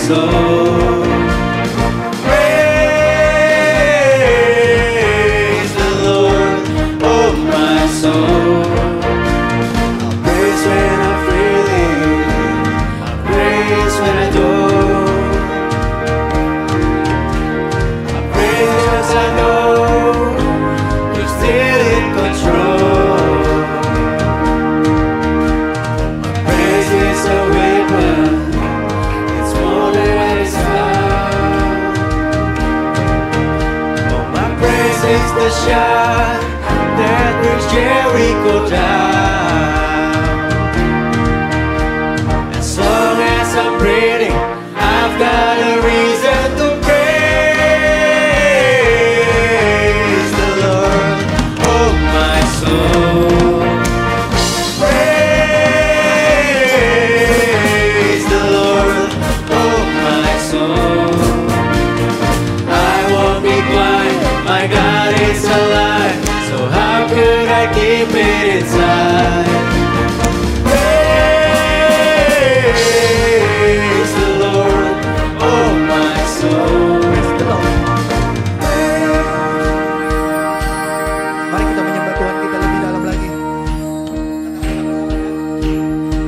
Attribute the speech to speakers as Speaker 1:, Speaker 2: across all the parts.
Speaker 1: soul. Praise the Lord, oh my soul. I'll praise when I'm feeling, I'll praise when I don't. I'll praise because I know you're still in control. My praise is a weapon, it's more than it's found. Oh, my praise is the shot that brings Jericho down. As long as I'm breathing, I've got a reason to praise the Lord, oh my soul. Praise the Lord, oh my soul. I won't be quiet, my God is alive, so how could I keep it inside? Praise the Lord, oh my soul.
Speaker 2: Mari kita menyembah Tuhan kita lebih dalam lagi.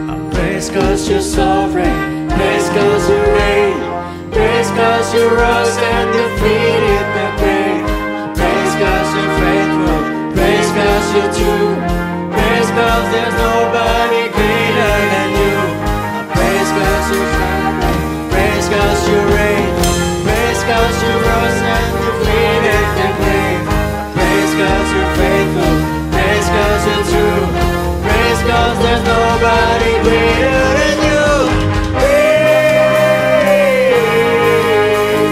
Speaker 1: I praise cause you're sovereign, praise cause you reign, praise cause you rose and defeated the grave, praise cause you're faithful, praise cause you're true, praise cause there's nobody greater than you. I praise cause you're sovereign, praise cause you reign, praise cause you rose and defeated the grave, praise cause you're faithful, praise cause you're true, praise cause there's nobody greater than you. Praise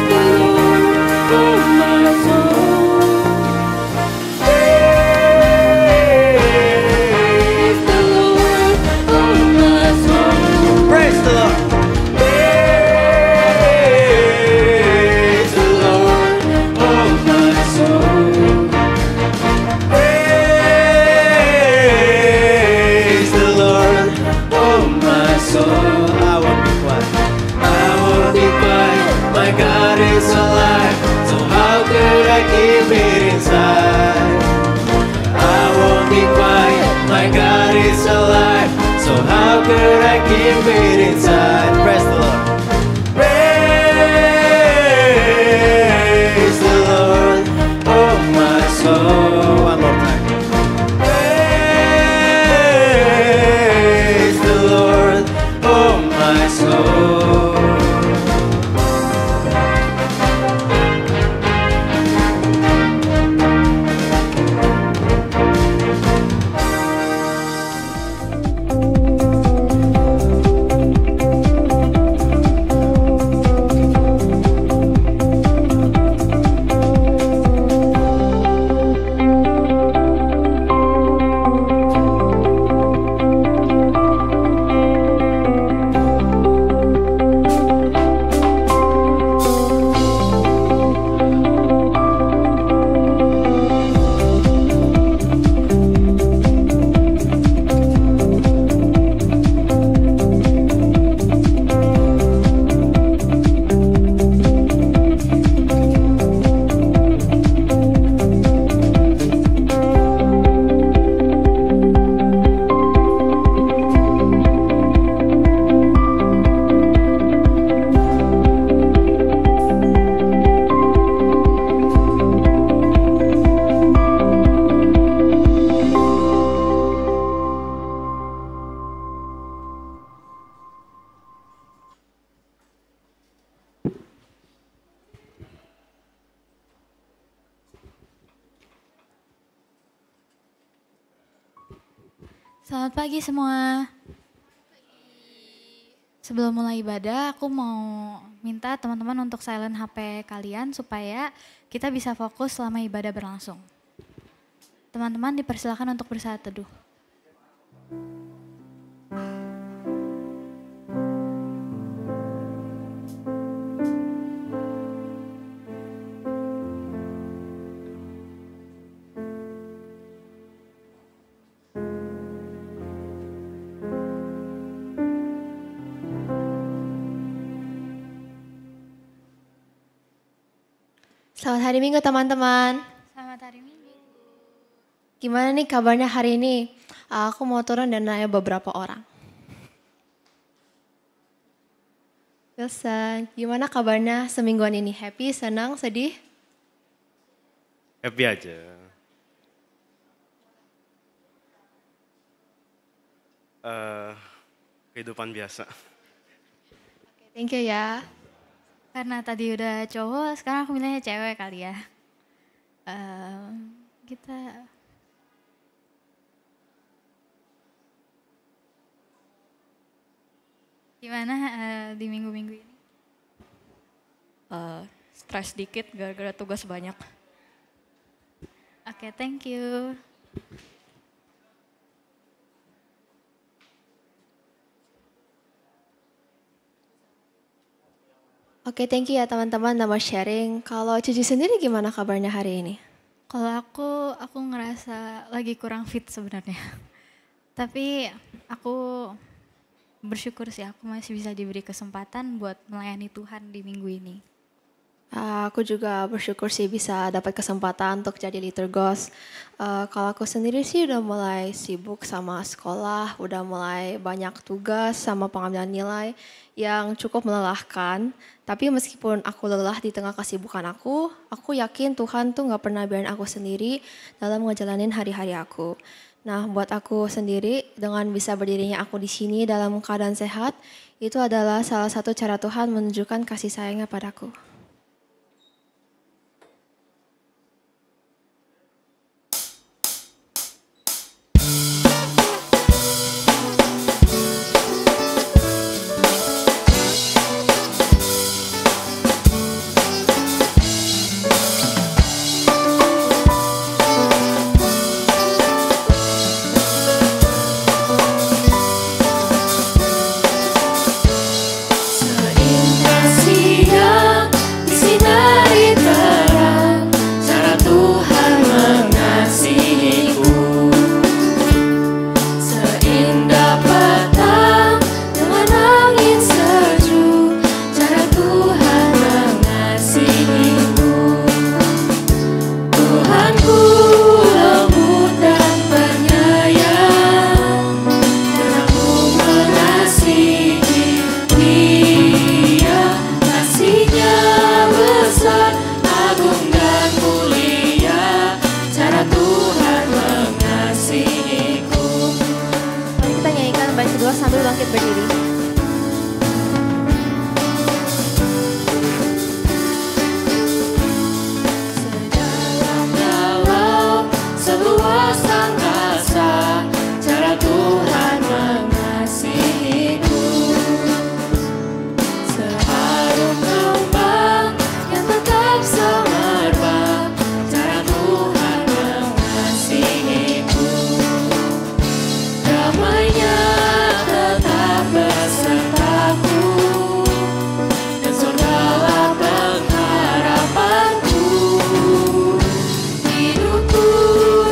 Speaker 1: the Lord, oh my soul. Praise the Lord, oh my soul. Praise the Lord. Praise the Lord, oh my soul. Praise the Lord, oh my soul. I won't be quiet, I won't be quiet, my God is alive, so how could I keep it inside? I won't be quiet, my God is alive, so how could I keep it inside? Praise the Lord. Praise the Lord, oh my soul. One more time. Praise the Lord, oh my soul.
Speaker 3: Selamat pagi semua. Sebelum mulai ibadah, aku mau minta teman-teman untuk silent HP kalian supaya kita bisa fokus selama ibadah berlangsung. Teman-teman dipersilakan untuk bersaat teduh.
Speaker 4: Selamat hari Minggu teman-teman.
Speaker 3: Selamat hari Minggu.
Speaker 4: Gimana nih kabarnya hari ini? Aku mau turun dan nanya beberapa orang. Wilson, gimana kabarnya semingguan ini? Happy, senang, sedih?
Speaker 5: Happy aja. Kehidupan biasa.
Speaker 4: Thank you ya.
Speaker 3: Karena tadi udah cowok, sekarang aku milihnya cewek kali ya. Kita gimana di minggu-minggu ini?
Speaker 6: Stres dikit gara-gara tugas banyak.
Speaker 3: Oke, thank you.
Speaker 4: Oke, thank you ya teman-teman udah mau sharing. Kalau Cici sendiri gimana kabarnya hari ini?
Speaker 3: Kalau aku ngerasa lagi kurang fit sebenarnya. Tapi aku bersyukur sih aku masih bisa diberi kesempatan buat melayani Tuhan di minggu ini.
Speaker 4: Aku juga bersyukur sih bisa dapat kesempatan untuk jadi liturgos. Kalau aku sendiri sih udah mulai sibuk sama sekolah, udah mulai banyak tugas sama pengambilan nilai yang cukup melelahkan. Tapi meskipun aku lelah di tengah kesibukan aku yakin Tuhan tuh gak pernah biarin aku sendiri dalam ngejalanin hari-hari aku. Nah, buat aku sendiri dengan bisa berdirinya aku di sini dalam keadaan sehat, itu adalah salah satu cara Tuhan menunjukkan kasih sayangnya padaku. Sambil bangkit berdiri.
Speaker 1: Sedalam-dalam seluas angkasa, cara Tuhan mengasihiku. Seharum kembang yang tetap semerbak, cara Tuhan mengasihiku. Damainya besertaku, dan surgalah pengharapanku. Hidupku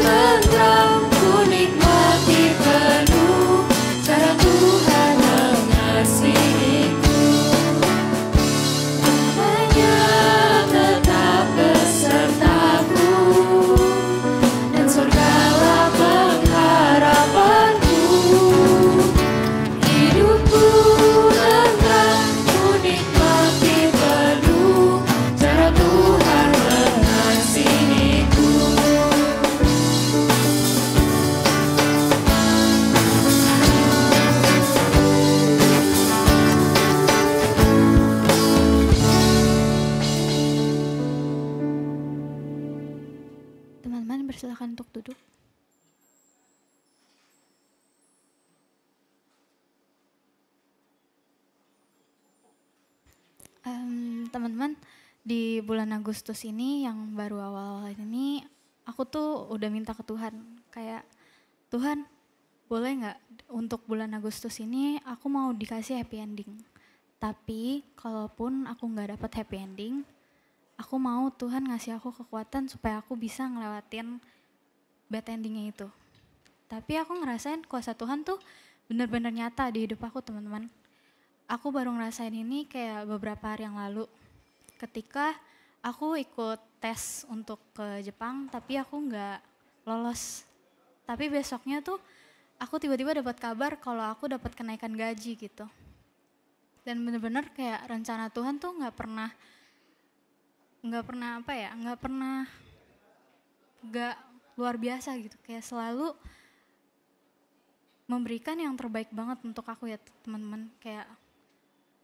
Speaker 1: tentram, ku nikmati penuh cara Tuhan mengasihiku. Damainya tetap besertaku, dan surgalah pengharapanku. Hidupku tentram, ku nikmati penuh cara Tuhan mengasihiku.
Speaker 3: Teman-teman bersilakan untuk duduk. Teman-teman, di bulan Agustus ini yang baru awal-awal ini, aku tuh udah minta ke Tuhan, kayak Tuhan boleh nggak untuk bulan Agustus ini aku mau dikasih happy ending. Tapi kalaupun aku nggak dapat happy ending, aku mau Tuhan ngasih aku kekuatan supaya aku bisa ngelewatin bad endingnya itu. Tapi aku ngerasain kuasa Tuhan tuh benar-benar nyata di hidup aku, teman-teman. Aku baru ngerasain ini kayak beberapa hari yang lalu. Ketika aku ikut tes untuk ke Jepang tapi aku nggak lolos. Tapi besoknya tuh aku tiba-tiba dapat kabar kalau aku dapat kenaikan gaji gitu. Dan bener-bener kayak rencana Tuhan tuh nggak pernah nggak luar biasa gitu. Kayak selalu memberikan yang terbaik banget untuk aku ya teman-teman. Kayak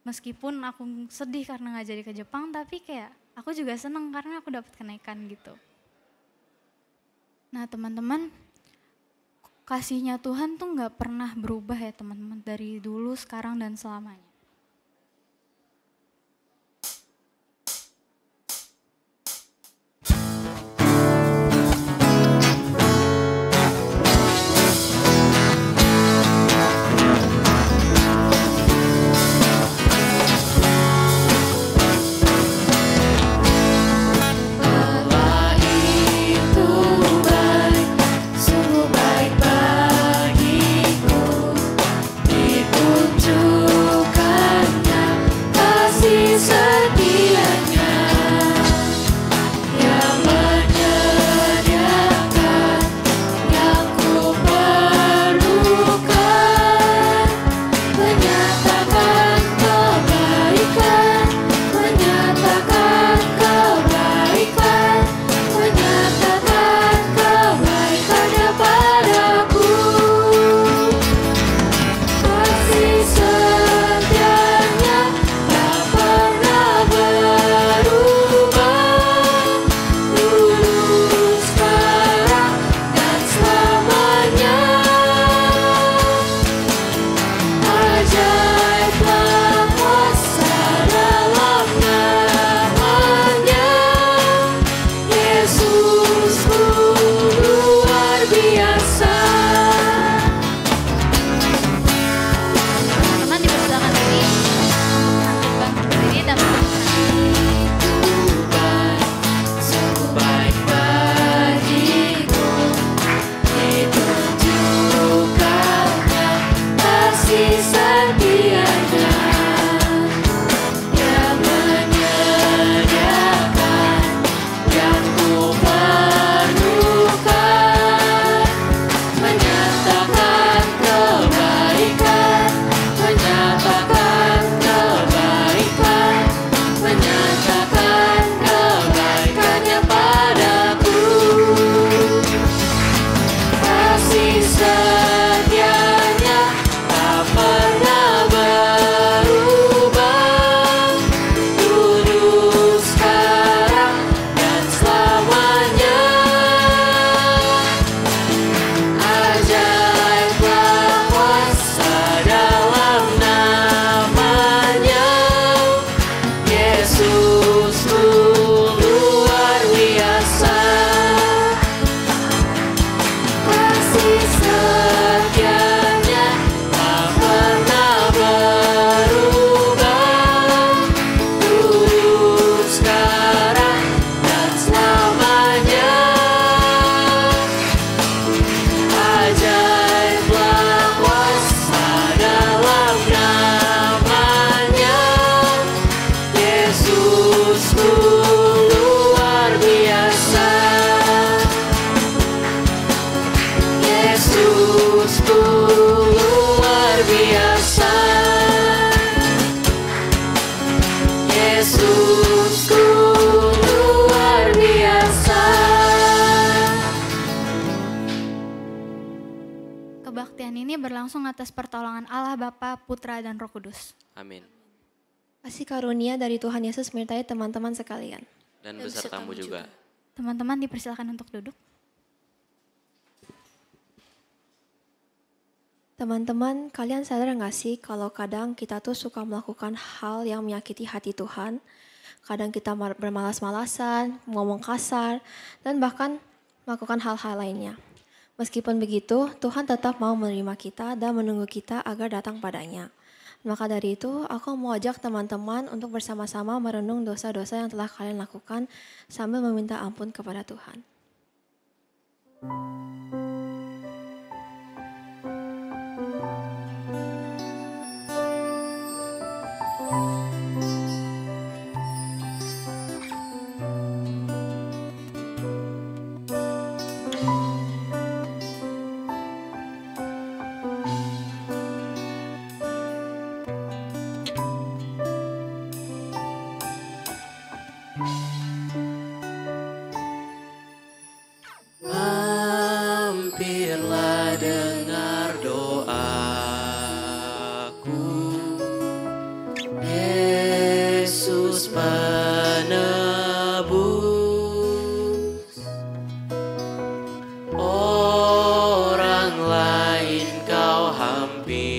Speaker 3: meskipun aku sedih karena nggak jadi ke Jepang, tapi kayak aku juga seneng karena aku dapat kenaikan gitu. Nah teman-teman, kasihnya Tuhan tuh nggak pernah berubah ya teman-teman, dari dulu, sekarang, dan selamanya. Kebaktian ini berlangsung atas pertolongan Allah Bapa, Putra, dan Roh Kudus.
Speaker 7: Amin.
Speaker 4: Kasih karunia dari Tuhan Yesus menyertai teman-teman sekalian.
Speaker 7: Dan besertamu juga.
Speaker 3: Teman-teman dipersilakan untuk duduk.
Speaker 4: Teman-teman, kalian sadar gak sih kalau kadang kita tuh suka melakukan hal yang menyakiti hati Tuhan. Kadang kita bermalas-malasan, ngomong kasar, dan bahkan melakukan hal-hal lainnya. Meskipun begitu, Tuhan tetap mau menerima kita dan menunggu kita agar datang padanya. Maka dari itu, aku mau ajak teman-teman untuk bersama-sama merenung dosa-dosa yang telah kalian lakukan sambil meminta ampun kepada Tuhan.
Speaker 1: Hampirlah dengar doaku, Yesus penebus. Orang lain kau hampiri,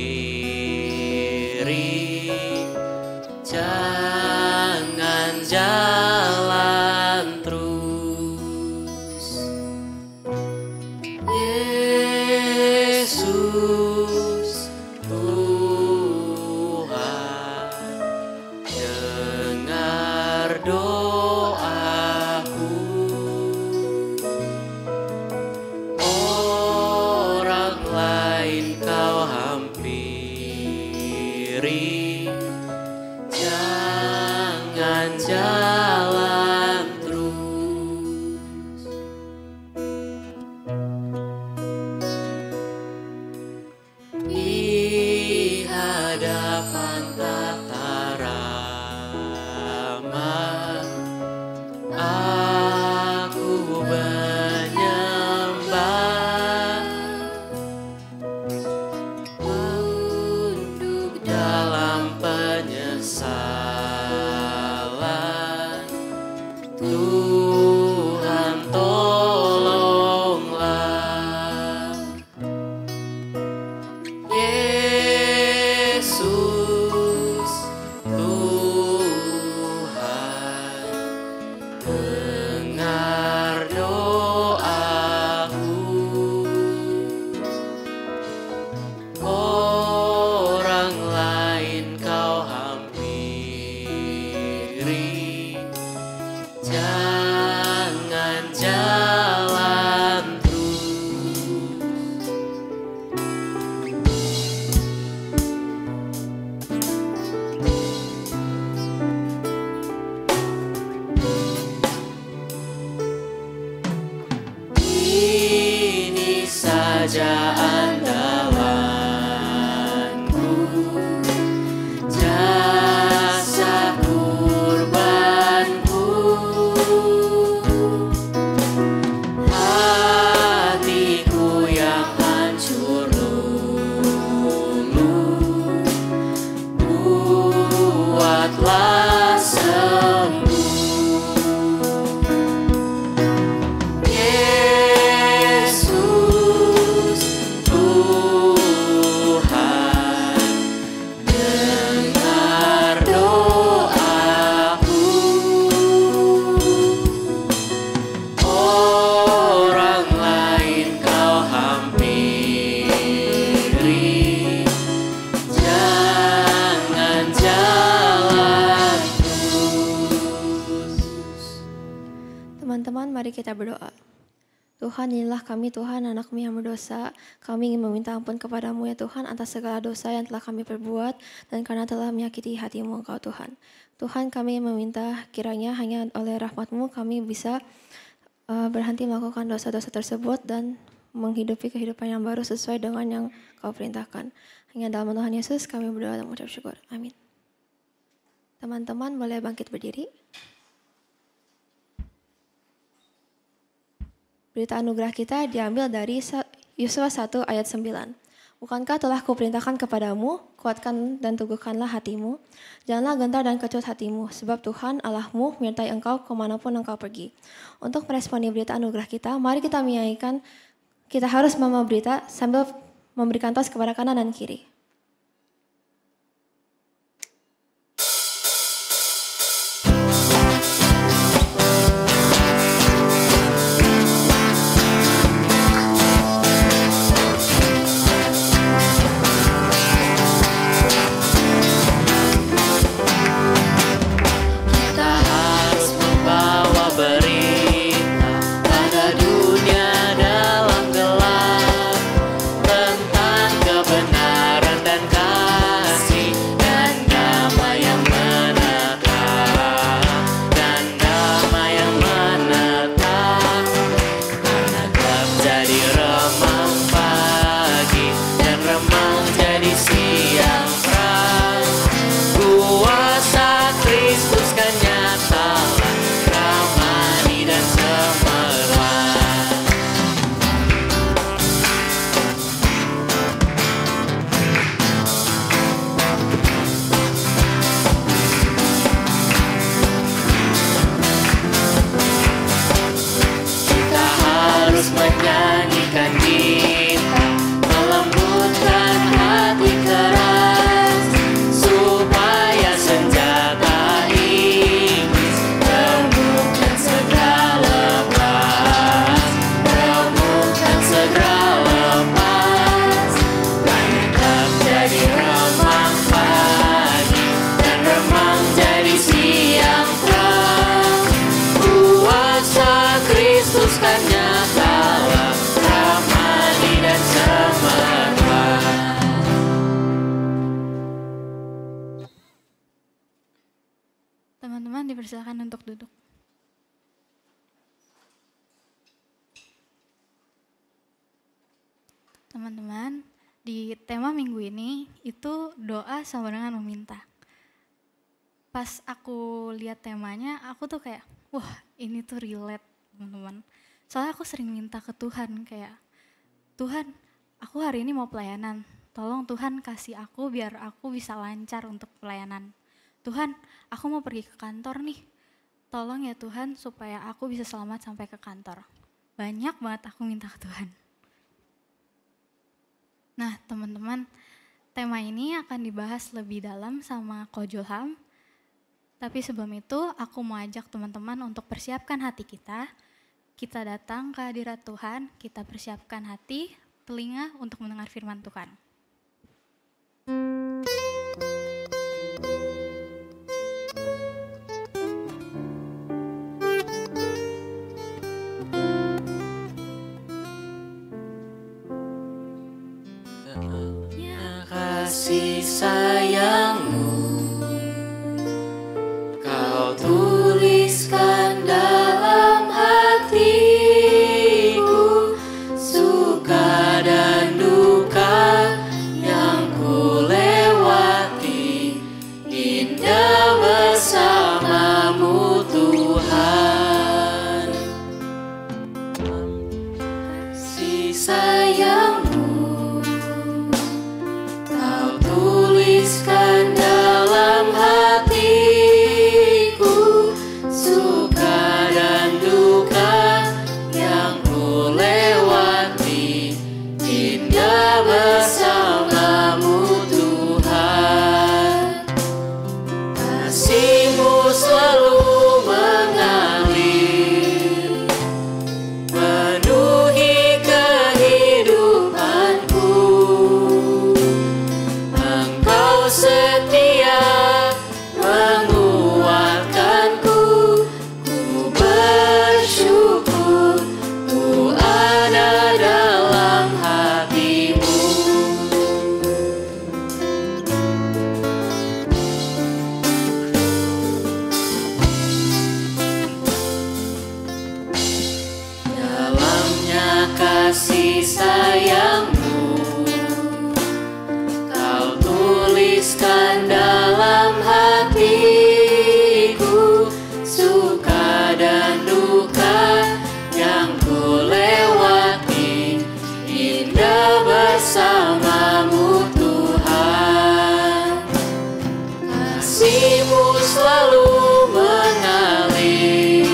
Speaker 1: jangan jalan terus. Yesus Tuhan, dengar doaku. Orang lain kau hampiri, jangan jalan terus. Di hadapan tata ramah, aku menyembah, tunduk dalam penyesalan. Tuhan tolonglah. Yesus Tuhan, dengar doaku. Orang lain kau hampiri, jangan jalan terus. Ini saja andalanku, jasa kurbanku. Hatiku yang hancur luluh, buatlah sembuh. Yesus Tuhan, dengar doaku. Orang lain kau hampiri, jangan jalan terus.
Speaker 4: Teman-teman, mari kita berdoa. Tuhan, inilah kami Tuhan, anak-Mu yang berdosa. Kami ingin meminta ampun kepadamu ya Tuhan atas segala dosa yang telah kami perbuat dan karena telah menyakiti hati-Mu Engkau Tuhan. Tuhan, kami meminta kiranya hanya oleh rahmat-Mu kami bisa berhenti melakukan dosa-dosa tersebut dan menghidupi kehidupan yang baru sesuai dengan yang Kau perintahkan. Hanya dalam Tuhan Yesus kami berdoa dan mengucap syukur. Amin. Teman-teman boleh bangkit berdiri. Berita anugerah kita diambil dari Yosua 1 ayat 9. Bukankah telah kuperintahkan kepadamu, kuatkan dan teguhkanlah hatimu. Janganlah gentar dan kecut hatimu, sebab Tuhan Allahmu menyertai engkau kemanapun engkau pergi. Untuk meresponi berita anugerah kita, mari kita menyanyikan Kita Harus Membawa Berita sambil memberikan tos kepada kanan dan kiri.
Speaker 1: Dunia dalam gelap tentang kebenaran. menguatkan kita, melembutkan hati keras, supaya senjata iblis remukkan segera lepas, remukkan segera lepas. Dan tetap jadi remang pagi, dan remang jadi siang terang. Kuasa Kristus kan nyata, ramani dan semerbak.
Speaker 3: Teman-teman dipersilakan untuk duduk. Teman-teman, di tema minggu ini itu doa sama dengan meminta. Pas aku lihat temanya, aku tuh kayak, wah ini tuh relate teman-teman. Soalnya aku sering minta ke Tuhan kayak, Tuhan aku hari ini mau pelayanan, tolong Tuhan kasih aku biar aku bisa lancar untuk pelayanan. Tuhan aku mau pergi ke kantor nih, tolong ya Tuhan supaya aku bisa selamat sampai ke kantor. Banyak banget aku minta ke Tuhan. Nah teman-teman, tema ini akan dibahas lebih dalam sama Ko Julham. Tapi sebelum itu aku mau ajak teman-teman untuk persiapkan hati kita. Kita datang ke hadirat Tuhan, kita persiapkan hati, telinga untuk mendengar firman Tuhan.
Speaker 1: Kasih sayangmu Kau tuliskan dalam hatiku, suka dan duka yang ku lewati, indah bersamamu Tuhan. Kasih sayangmu tuliskan dalam hatiku, suka dan duka yang ku lewati, indah bersamamu Tuhan. Kasih-Mu selalu mengalir, penuhi kehidupanku. Setia menguatkanku, ku bersyukur ku ada dalam hati-Mu. Dalamnya kasih sayang-Mu tuliskan dalam hatiku, suka dan duka yang ku lewati, indah bersamamu Tuhan. Kasih-Mu selalu mengalir,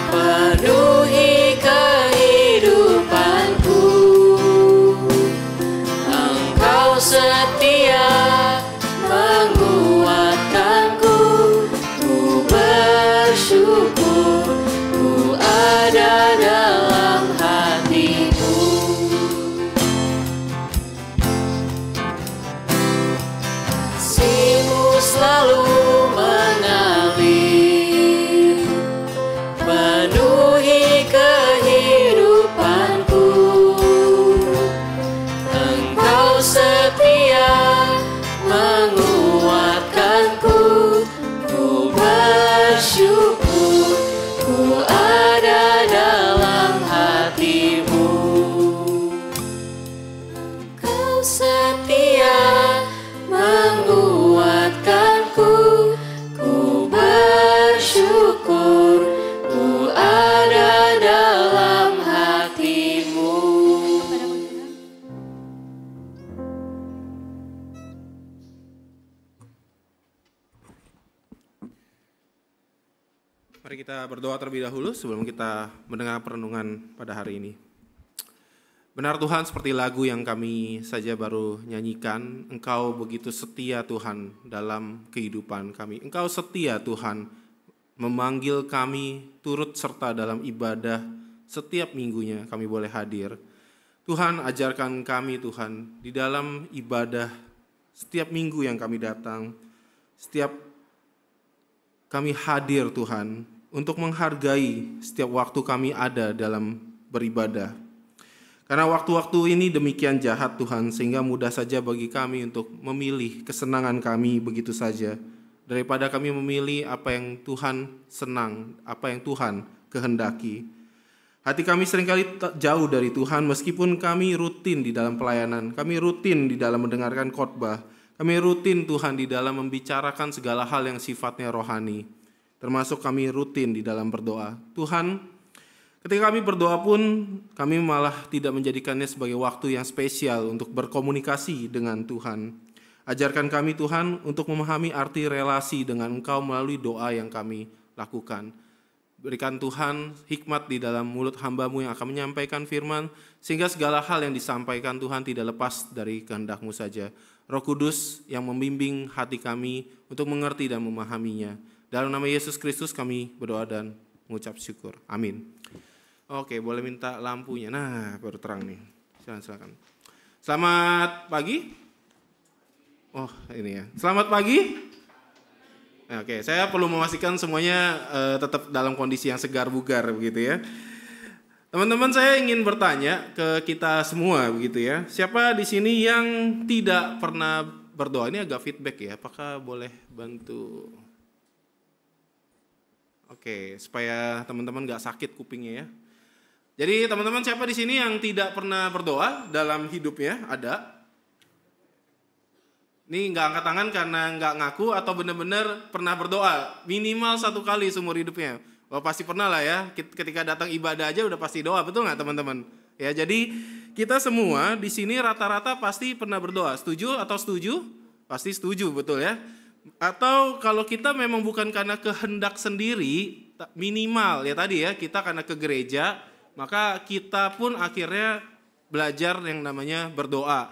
Speaker 1: penuhi kehidupanku. Setia menguatkanku, ku bersyukur ku ada dalam hati-Mu. Kasih-Mu selalu mengalir, penuhi kehidupanku. Setia menguatkanku, ku bersyukur ku ada dalam hati-Mu. Engkau setia menguatkanku, ku bersyukur ku ada dalam hati-Mu.
Speaker 8: Mari kita berdoa terlebih dahulu sebelum kita mendengar perenungan pada hari ini. Benar Tuhan, seperti lagu yang kami saja baru nyanyikan, Engkau begitu setia Tuhan dalam kehidupan kami. Engkau setia Tuhan memanggil kami turut serta dalam ibadah setiap minggunya kami boleh hadir. Tuhan, ajarkan kami Tuhan di dalam ibadah setiap minggu yang kami datang, setiap kami hadir Tuhan untuk menghargai setiap waktu kami ada dalam beribadah. Karena waktu-waktu ini demikian jahat Tuhan, sehingga mudah saja bagi kami untuk memilih kesenangan kami begitu saja, daripada kami memilih apa yang Tuhan senang, apa yang Tuhan kehendaki. Hati kami seringkali jauh dari Tuhan, meskipun kami rutin di dalam pelayanan, kami rutin di dalam mendengarkan khotbah, kami rutin Tuhan di dalam membicarakan segala hal yang sifatnya rohani, termasuk kami rutin di dalam berdoa. Tuhan, ketika kami berdoa pun, kami malah tidak menjadikannya sebagai waktu yang spesial untuk berkomunikasi dengan Tuhan. Ajarkan kami Tuhan untuk memahami arti relasi dengan Engkau melalui doa yang kami lakukan. Berikan Tuhan hikmat di dalam mulut hamba-Mu yang akan menyampaikan firman, sehingga segala hal yang disampaikan Tuhan tidak lepas dari kehendak-Mu saja. Roh Kudus yang membimbing hati kami untuk mengerti dan memahaminya. Dalam nama Yesus Kristus kami berdoa dan mengucap syukur. Amin. Oke, boleh minta lampunya. Nah, baru terang nih. Silakan. Selamat pagi. Oh, ini ya. Selamat pagi. Oke, saya perlu memastikan semuanya tetap dalam kondisi yang segar bugar begitu ya. Teman-teman, saya ingin bertanya ke kita semua begitu ya. Siapa di sini yang tidak pernah berdoa? Ini agak feedback ya. Apakah boleh bantu? Oke, supaya teman-teman nggak sakit kupingnya ya. Jadi teman-teman, siapa di sini yang tidak pernah berdoa dalam hidupnya? Ada? Ini nggak angkat tangan karena nggak ngaku atau benar-benar pernah berdoa minimal 1 kali seumur hidupnya. Wah, pasti pernah lah ya. Ketika datang ibadah aja udah pasti doa, betul nggak teman-teman? Ya, jadi kita semua di sini rata-rata pasti pernah berdoa. Setuju atau setuju? Pasti setuju, betul ya. Atau kalau kita memang bukan karena kehendak sendiri, minimal ya tadi ya, kita karena ke gereja, maka kita pun akhirnya belajar yang namanya berdoa.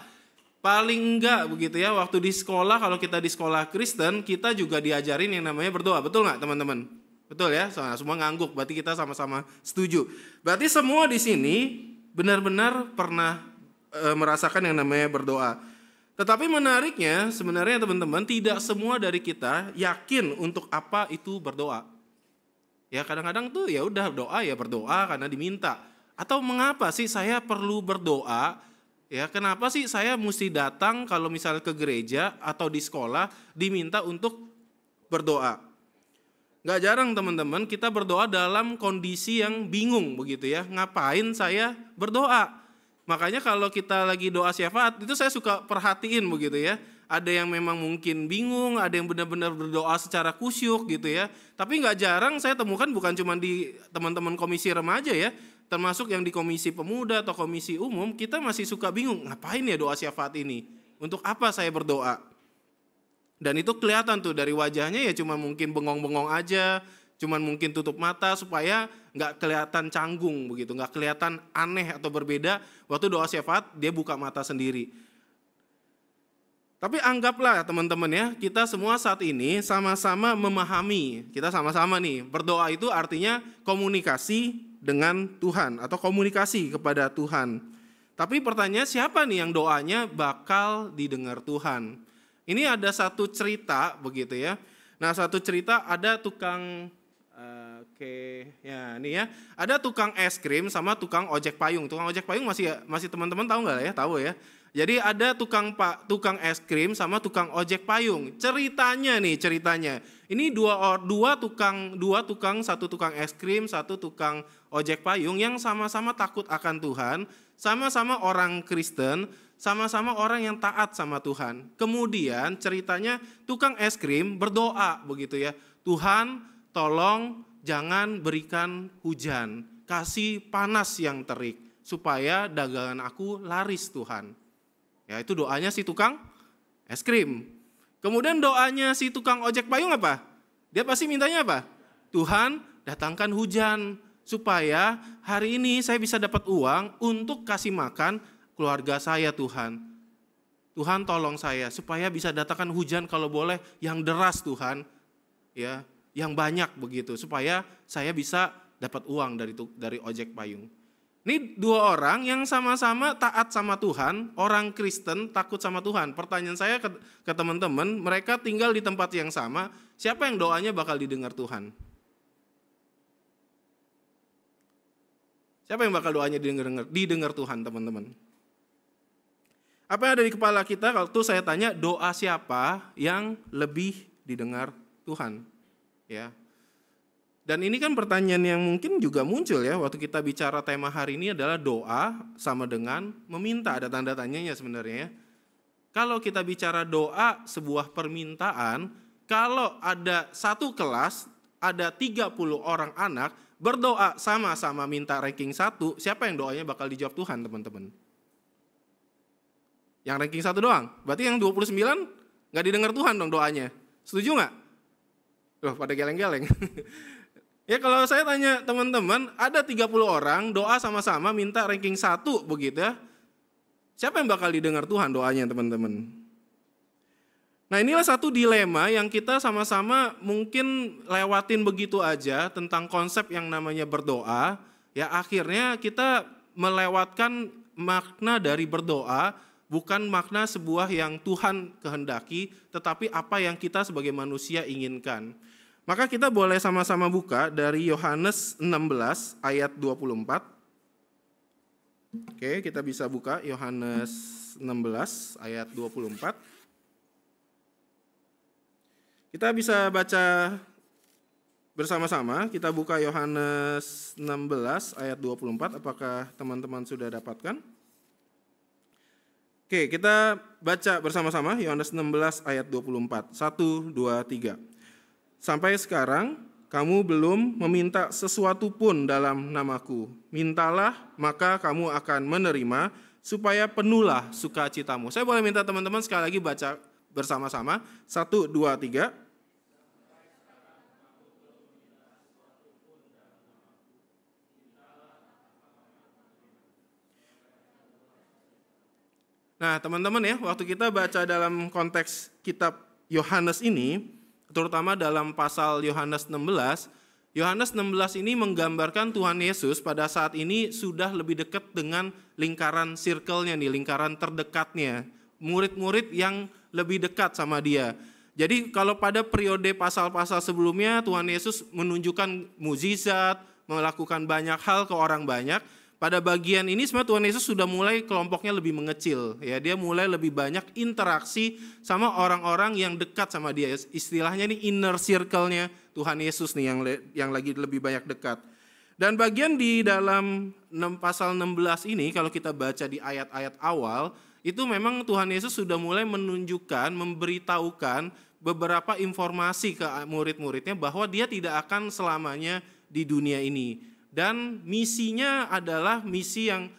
Speaker 8: Paling enggak begitu ya, waktu di sekolah, kalau kita di sekolah Kristen, kita juga diajarin yang namanya berdoa. Betul nggak teman-teman? Betul ya, semua ngangguk, berarti kita sama-sama setuju. Berarti semua di sini benar-benar pernah merasakan yang namanya berdoa. Tetapi menariknya sebenarnya teman-teman, tidak semua dari kita yakin untuk apa itu berdoa. Ya kadang-kadang tuh ya udah doa ya berdoa karena diminta. Atau mengapa sih saya perlu berdoa? Ya, kenapa sih saya mesti datang kalau misalnya ke gereja atau di sekolah diminta untuk berdoa? Gak jarang teman-teman kita berdoa dalam kondisi yang bingung begitu ya. Ngapain saya berdoa? Makanya kalau kita lagi doa syafaat itu saya suka perhatiin begitu ya. Ada yang memang mungkin bingung, ada yang benar-benar berdoa secara kusyuk gitu ya. Tapi gak jarang saya temukan bukan cuma di teman-teman komisi remaja ya. Termasuk yang di komisi pemuda atau komisi umum, kita masih suka bingung, ngapain ya doa syafaat ini? Untuk apa saya berdoa? Dan itu kelihatan tuh dari wajahnya ya cuma mungkin bengong-bengong aja, cuma mungkin tutup mata supaya nggak kelihatan canggung begitu, nggak kelihatan aneh atau berbeda. Waktu doa syafaat dia buka mata sendiri. Tapi anggaplah teman-teman ya, kita semua saat ini sama-sama memahami, kita sama-sama nih, berdoa itu artinya komunikasi dengan Tuhan atau komunikasi kepada Tuhan. Tapi pertanyaan siapa nih yang doanya bakal didengar Tuhan? Ini ada satu cerita begitu ya. Nah, satu cerita ada tukang ada tukang es krim sama tukang ojek payung. Tukang ojek payung masih teman-teman tahu nggak ya? Tahu ya. Jadi ada tukang es krim sama tukang ojek payung. Ceritanya. Ini dua tukang, satu tukang es krim, satu tukang ojek payung yang sama-sama takut akan Tuhan, sama-sama orang Kristen, sama-sama orang yang taat sama Tuhan. Kemudian ceritanya tukang es krim berdoa begitu ya. Tuhan, tolong jangan berikan hujan, kasih panas yang terik supaya dagangan aku laris Tuhan. Ya, itu doanya si tukang es krim. Kemudian doanya si tukang ojek payung apa? Dia pasti mintanya apa? Tuhan, datangkan hujan supaya hari ini saya bisa dapat uang untuk kasih makan keluarga saya Tuhan. Tuhan tolong saya supaya bisa datangkan hujan kalau boleh yang deras Tuhan, ya, yang banyak begitu, supaya saya bisa dapat uang dari ojek payung. Ini dua orang yang sama-sama taat sama Tuhan, orang Kristen takut sama Tuhan. Pertanyaan saya ke teman-teman, mereka tinggal di tempat yang sama, siapa yang doanya bakal didengar Tuhan? Siapa yang bakal doanya didengar Tuhan, teman-teman? Apa yang ada di kepala kita kalau tuh saya tanya doa siapa yang lebih didengar Tuhan? Ya. Dan ini kan pertanyaan yang mungkin juga muncul ya waktu kita bicara tema hari ini adalah doa sama dengan meminta, ada tanda tanyanya sebenarnya ya. Kalau kita bicara doa sebuah permintaan, kalau ada satu kelas, ada 30 orang anak berdoa sama-sama minta ranking 1, siapa yang doanya bakal dijawab Tuhan, teman-teman? Yang ranking 1 doang, berarti yang 29 gak didengar Tuhan dong doanya. Setuju gak? Loh pada geleng-geleng. Ya kalau saya tanya teman-teman, ada 30 orang doa sama-sama minta ranking 1 begitu ya. Siapa yang bakal didengar Tuhan doanya, teman-teman? Nah inilah satu dilema yang kita sama-sama mungkin lewatin begitu aja tentang konsep yang namanya berdoa. Ya akhirnya kita melewatkan makna dari berdoa, bukan makna sebuah yang Tuhan kehendaki, tetapi apa yang kita sebagai manusia inginkan. Maka kita boleh sama-sama buka dari Yohanes 16 ayat 24. Oke, kita bisa buka Yohanes 16 ayat 24. Kita bisa baca bersama-sama, kita buka Yohanes 16 ayat 24, apakah teman-teman sudah dapatkan? Oke, kita baca bersama-sama Yohanes 16 ayat 24, 1, 2, 3. Sampai sekarang kamu belum meminta sesuatu pun dalam namaku. Mintalah maka kamu akan menerima supaya penuhlah sukacitamu. Saya boleh minta teman-teman sekali lagi baca bersama-sama. 1, 2, 3. Nah teman-teman ya, waktu kita baca dalam konteks kitab Yohanes ini, terutama dalam pasal Yohanes 16, Yohanes 16 ini menggambarkan Tuhan Yesus pada saat ini sudah lebih dekat dengan lingkaran circle-nya nih, lingkaran terdekatnya, murid-murid yang lebih dekat sama dia. Jadi kalau pada periode pasal-pasal sebelumnya Tuhan Yesus menunjukkan mukjizat, melakukan banyak hal ke orang banyak, pada bagian ini sebenarnya Tuhan Yesus sudah mulai kelompoknya lebih mengecil, ya dia mulai lebih banyak interaksi sama orang-orang yang dekat sama dia. Istilahnya ini inner circle-nya Tuhan Yesus nih yang lagi lebih banyak dekat. Dan bagian di dalam pasal 16 ini kalau kita baca di ayat-ayat awal, itu memang Tuhan Yesus sudah mulai menunjukkan, memberitahukan beberapa informasi ke murid-muridnya bahwa dia tidak akan selamanya di dunia ini. Dan misinya adalah misi yang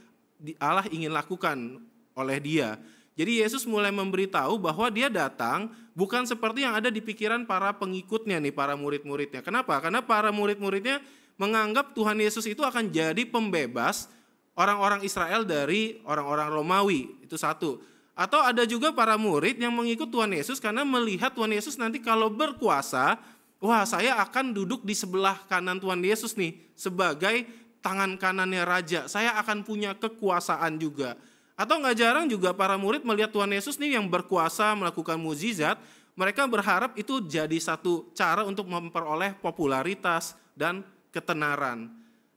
Speaker 8: Allah ingin lakukan oleh dia. Jadi Yesus mulai memberitahu bahwa dia datang bukan seperti yang ada di pikiran para pengikutnya nih, para murid-muridnya. Kenapa? Karena para murid-muridnya menganggap Tuhan Yesus itu akan jadi pembebas orang-orang Israel dari orang-orang Romawi. Itu satu. Atau ada juga para murid yang mengikut Tuhan Yesus karena melihat Tuhan Yesus nanti kalau berkuasa, wah saya akan duduk di sebelah kanan Tuhan Yesus nih sebagai tangan kanannya raja. Saya akan punya kekuasaan juga. Atau gak jarang juga para murid melihat Tuhan Yesus nih yang berkuasa melakukan mukjizat. Mereka berharap itu jadi satu cara untuk memperoleh popularitas dan ketenaran.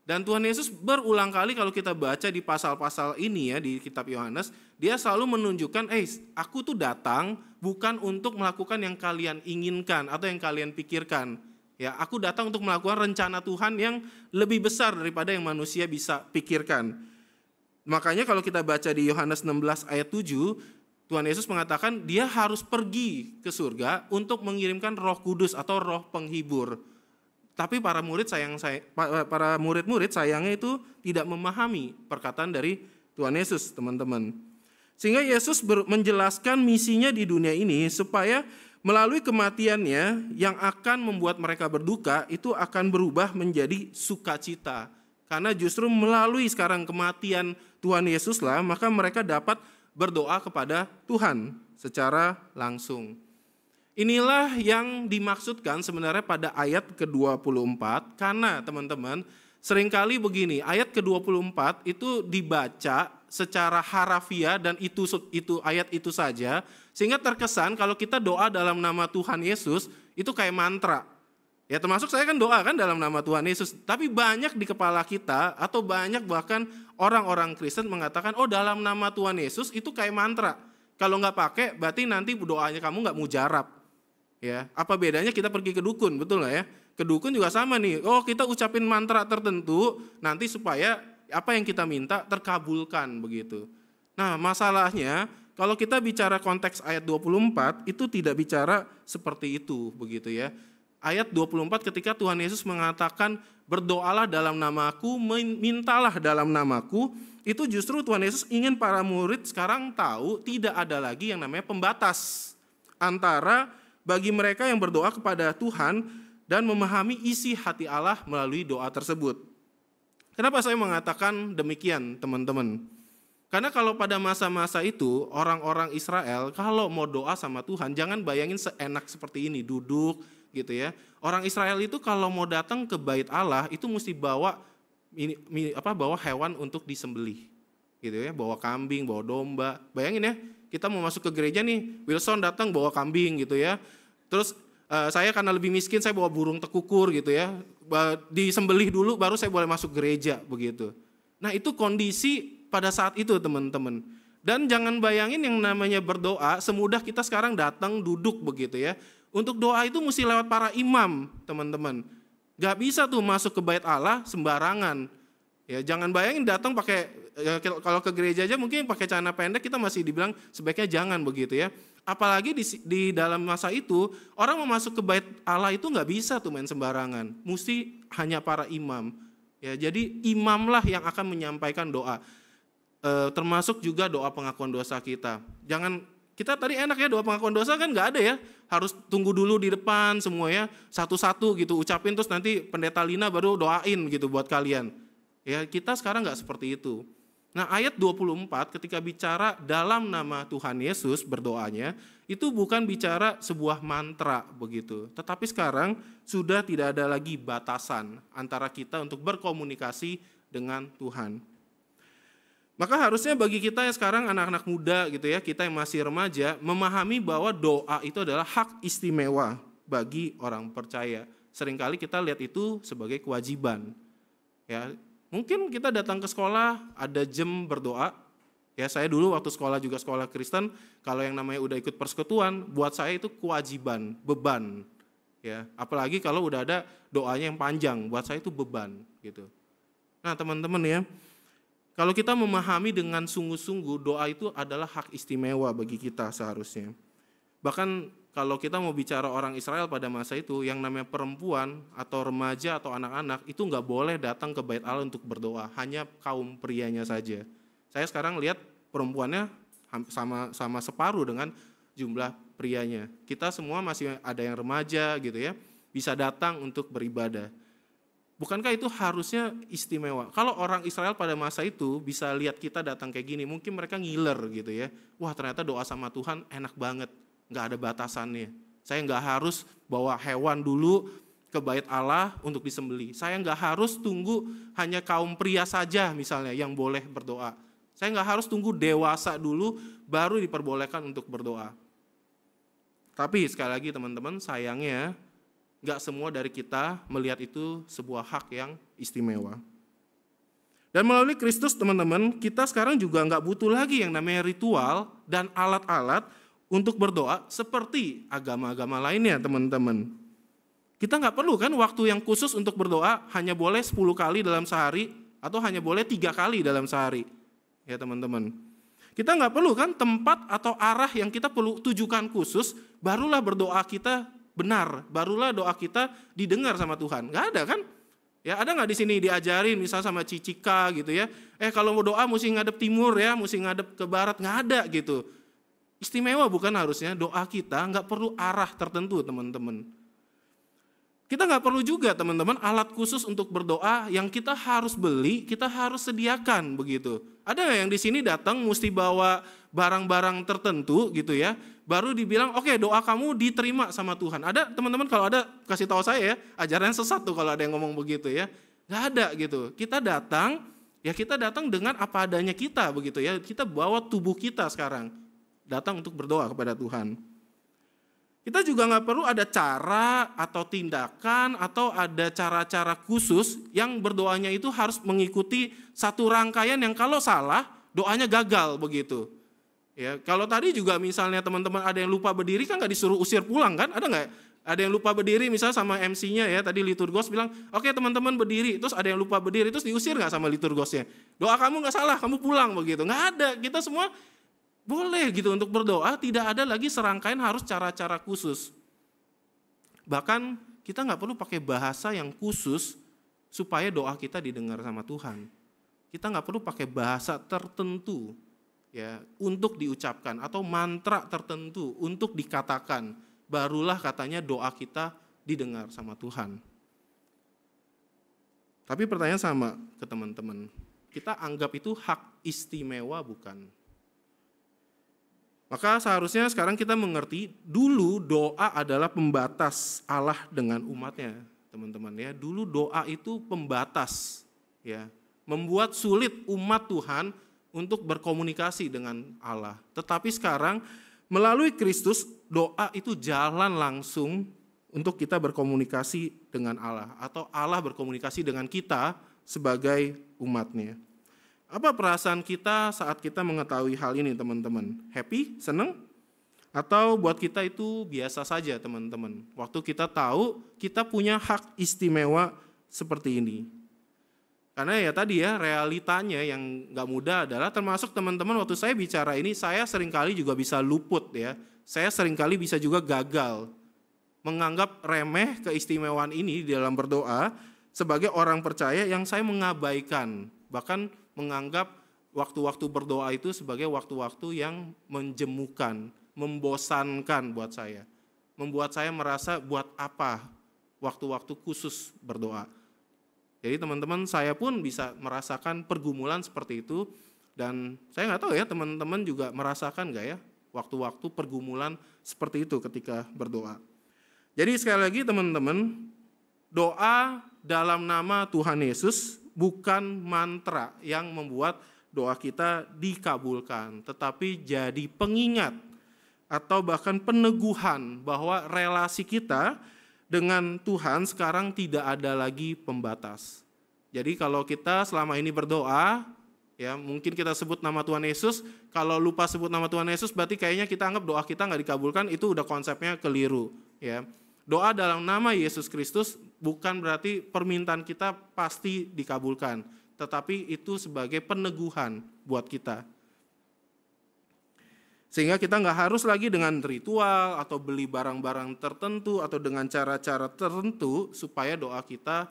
Speaker 8: Dan Tuhan Yesus berulang kali kalau kita baca di pasal-pasal ini ya di kitab Yohanes, dia selalu menunjukkan, aku tuh datang bukan untuk melakukan yang kalian inginkan atau yang kalian pikirkan. Ya, aku datang untuk melakukan rencana Tuhan yang lebih besar daripada yang manusia bisa pikirkan. Makanya kalau kita baca di Yohanes 16 ayat 7, Tuhan Yesus mengatakan dia harus pergi ke surga untuk mengirimkan Roh Kudus atau Roh Penghibur. Tapi para murid-murid sayangnya itu tidak memahami perkataan dari Tuhan Yesus, teman-teman. Sehingga Yesus menjelaskan misinya di dunia ini supaya melalui kematiannya yang akan membuat mereka berduka itu akan berubah menjadi sukacita. Karena justru melalui sekarang kematian Tuhan Yesuslah, maka mereka dapat berdoa kepada Tuhan secara langsung. Inilah yang dimaksudkan sebenarnya pada ayat ke-24, karena teman-teman seringkali begini, ayat ke-24 itu dibaca secara harafiah dan itu ayat itu saja, sehingga terkesan kalau kita doa dalam nama Tuhan Yesus itu kayak mantra. Ya termasuk saya kan doa kan dalam nama Tuhan Yesus, tapi banyak di kepala kita atau banyak bahkan orang-orang Kristen mengatakan, oh dalam nama Tuhan Yesus itu kayak mantra. Kalau nggak pakai berarti nanti doanya kamu nggak mujarab. Ya, apa bedanya kita pergi ke dukun, betul nggak ya? Ke dukun juga sama nih, oh kita ucapin mantra tertentu nanti supaya apa yang kita minta terkabulkan begitu. Nah masalahnya kalau kita bicara konteks ayat 24 itu tidak bicara seperti itu begitu ya. Ayat 24 ketika Tuhan Yesus mengatakan berdoalah dalam namaku, mintalah dalam namaku, itu justru Tuhan Yesus ingin para murid sekarang tahu tidak ada lagi yang namanya pembatas antara bagi mereka yang berdoa kepada Tuhan dan memahami isi hati Allah melalui doa tersebut. Kenapa saya mengatakan demikian, teman-teman? Karena kalau pada masa-masa itu orang-orang Israel kalau mau doa sama Tuhan jangan bayangin seenak seperti ini, duduk gitu ya. Orang Israel itu kalau mau datang ke bait Allah itu mesti bawa bawa hewan untuk disembelih. Gitu ya, bawa kambing, bawa domba. Bayangin ya, kita mau masuk ke gereja nih, Wilson datang bawa kambing gitu ya. Terus saya karena lebih miskin saya bawa burung tekukur gitu ya. Disembelih dulu baru saya boleh masuk gereja begitu. Nah, itu kondisi pada saat itu, teman-teman. Dan jangan bayangin yang namanya berdoa semudah kita sekarang datang duduk begitu ya. Untuk doa itu mesti lewat para imam, teman-teman. Gak bisa tuh masuk ke bait Allah sembarangan. Ya, jangan bayangin datang pakai kalau ke gereja aja mungkin pakai celana pendek kita masih dibilang sebaiknya jangan begitu ya. Apalagi di dalam masa itu orang mau masuk ke bait Allah itu nggak bisa tuh main sembarangan. Mesti hanya para imam. Ya, jadi imamlah yang akan menyampaikan doa. Termasuk juga doa pengakuan dosa kita. Jangan kita tadi enak ya doa pengakuan dosa kan nggak ada ya. Harus tunggu dulu di depan semuanya satu-satu gitu ucapin terus nanti pendeta Lina baru doain gitu buat kalian. Ya, kita sekarang nggak seperti itu. Nah, ayat 24 ketika bicara dalam nama Tuhan Yesus berdoanya, itu bukan bicara sebuah mantra begitu. Tetapi sekarang sudah tidak ada lagi batasan antara kita untuk berkomunikasi dengan Tuhan. Maka harusnya bagi kita yang sekarang anak-anak muda gitu ya, kita yang masih remaja, memahami bahwa doa itu adalah hak istimewa bagi orang percaya. Seringkali kita lihat itu sebagai kewajiban. Ya, mungkin kita datang ke sekolah ada jam berdoa. Ya, saya dulu waktu sekolah juga sekolah Kristen, kalau yang namanya udah ikut persekutuan, buat saya itu kewajiban, beban. Ya, apalagi kalau udah ada doanya yang panjang, buat saya itu beban gitu. Nah, teman-teman ya, kalau kita memahami dengan sungguh-sungguh doa itu adalah hak istimewa bagi kita seharusnya. Bahkan kalau kita mau bicara orang Israel pada masa itu, yang namanya perempuan atau remaja atau anak-anak itu nggak boleh datang ke bait Allah untuk berdoa, hanya kaum prianya saja. Saya sekarang lihat perempuannya sama separuh dengan jumlah prianya. Kita semua masih ada yang remaja gitu ya, bisa datang untuk beribadah. Bukankah itu harusnya istimewa? Kalau orang Israel pada masa itu bisa lihat kita datang kayak gini, mungkin mereka ngiler gitu ya. Wah, ternyata doa sama Tuhan enak banget. Nggak ada batasannya. Saya nggak harus bawa hewan dulu ke bait Allah untuk disembelih. Saya nggak harus tunggu hanya kaum pria saja misalnya yang boleh berdoa. Saya nggak harus tunggu dewasa dulu baru diperbolehkan untuk berdoa. Tapi sekali lagi teman-teman, sayangnya nggak semua dari kita melihat itu sebuah hak yang istimewa. Dan melalui Kristus teman-teman, kita sekarang juga nggak butuh lagi yang namanya ritual dan alat-alat untuk berdoa seperti agama-agama lainnya, teman-teman. Kita nggak perlu kan waktu yang khusus untuk berdoa hanya boleh 10 kali dalam sehari atau hanya boleh 3 kali dalam sehari. Ya teman-teman. Kita nggak perlu kan tempat atau arah yang kita perlu tujukan khusus, barulah berdoa kita benar, barulah doa kita didengar sama Tuhan. Nggak ada kan? Ya ada nggak di sini diajarin misalnya sama Cicika gitu ya. Kalau mau doa mesti ngadep timur ya, mesti ngadep ke barat, nggak ada gitu. Istimewa bukan harusnya doa kita nggak perlu arah tertentu teman-teman. Kita nggak perlu juga teman-teman alat khusus untuk berdoa yang kita harus beli, kita harus sediakan begitu. Ada nggak yang di sini datang mesti bawa barang-barang tertentu gitu ya, baru dibilang oke, doa kamu diterima sama Tuhan. Ada teman-teman, kalau ada kasih tahu saya ya, ajaran sesat tuh kalau ada yang ngomong begitu ya. Nggak ada gitu. Kita datang dengan apa adanya kita begitu ya. Kita bawa tubuh kita sekarang datang untuk berdoa kepada Tuhan. Kita juga nggak perlu ada cara atau tindakan atau ada cara-cara khusus yang berdoanya itu harus mengikuti satu rangkaian yang kalau salah doanya gagal begitu. Ya, kalau tadi juga misalnya teman-teman ada yang lupa berdiri kan nggak disuruh usir pulang kan? Ada nggak? Ada yang lupa berdiri misalnya sama MC-nya ya, tadi liturgos bilang, oke teman-teman berdiri, terus ada yang lupa berdiri, terus diusir nggak sama liturgosnya? Doa kamu nggak salah, kamu pulang begitu. Nggak ada, kita semua boleh gitu untuk berdoa, tidak ada lagi serangkaian harus cara-cara khusus. Bahkan kita nggak perlu pakai bahasa yang khusus supaya doa kita didengar sama Tuhan. Kita nggak perlu pakai bahasa tertentu ya untuk diucapkan atau mantra tertentu untuk dikatakan. Barulah katanya doa kita didengar sama Tuhan. Tapi pertanyaan sama ke teman-teman, kita anggap itu hak istimewa bukan? Maka seharusnya sekarang kita mengerti dulu doa adalah pembatas Allah dengan umatnya, teman-teman ya. Dulu doa itu pembatas ya, membuat sulit umat Tuhan untuk berkomunikasi dengan Allah. Tetapi sekarang melalui Kristus doa itu jalan langsung untuk kita berkomunikasi dengan Allah atau Allah berkomunikasi dengan kita sebagai umatnya. Apa perasaan kita saat kita mengetahui hal ini teman-teman? Happy? Senang? Atau buat kita itu biasa saja teman-teman? Waktu kita tahu kita punya hak istimewa seperti ini. Karena ya tadi ya realitanya yang gak mudah adalah termasuk teman-teman waktu saya bicara ini saya seringkali juga bisa luput ya. Saya seringkali bisa juga gagal menganggap remeh keistimewaan ini di dalam berdoa sebagai orang percaya yang saya mengabaikan. Bahkan menganggap waktu-waktu berdoa itu sebagai waktu-waktu yang menjemukan, membosankan buat saya. Membuat saya merasa buat apa waktu-waktu khusus berdoa. Jadi teman-teman saya pun bisa merasakan pergumulan seperti itu. Dan saya nggak tahu ya teman-teman juga merasakan nggak ya waktu-waktu pergumulan seperti itu ketika berdoa. Jadi sekali lagi teman-teman, doa dalam nama Tuhan Yesus bukan mantra yang membuat doa kita dikabulkan, tetapi jadi pengingat atau bahkan peneguhan bahwa relasi kita dengan Tuhan sekarang tidak ada lagi pembatas. Jadi kalau kita selama ini berdoa, ya mungkin kita sebut nama Tuhan Yesus, kalau lupa sebut nama Tuhan Yesus berarti kayaknya kita anggap doa kita nggak dikabulkan, itu udah konsepnya keliru. Ya. Doa dalam nama Yesus Kristus bukan berarti permintaan kita pasti dikabulkan, tetapi itu sebagai peneguhan buat kita. Sehingga kita nggak harus lagi dengan ritual atau beli barang-barang tertentu atau dengan cara-cara tertentu supaya doa kita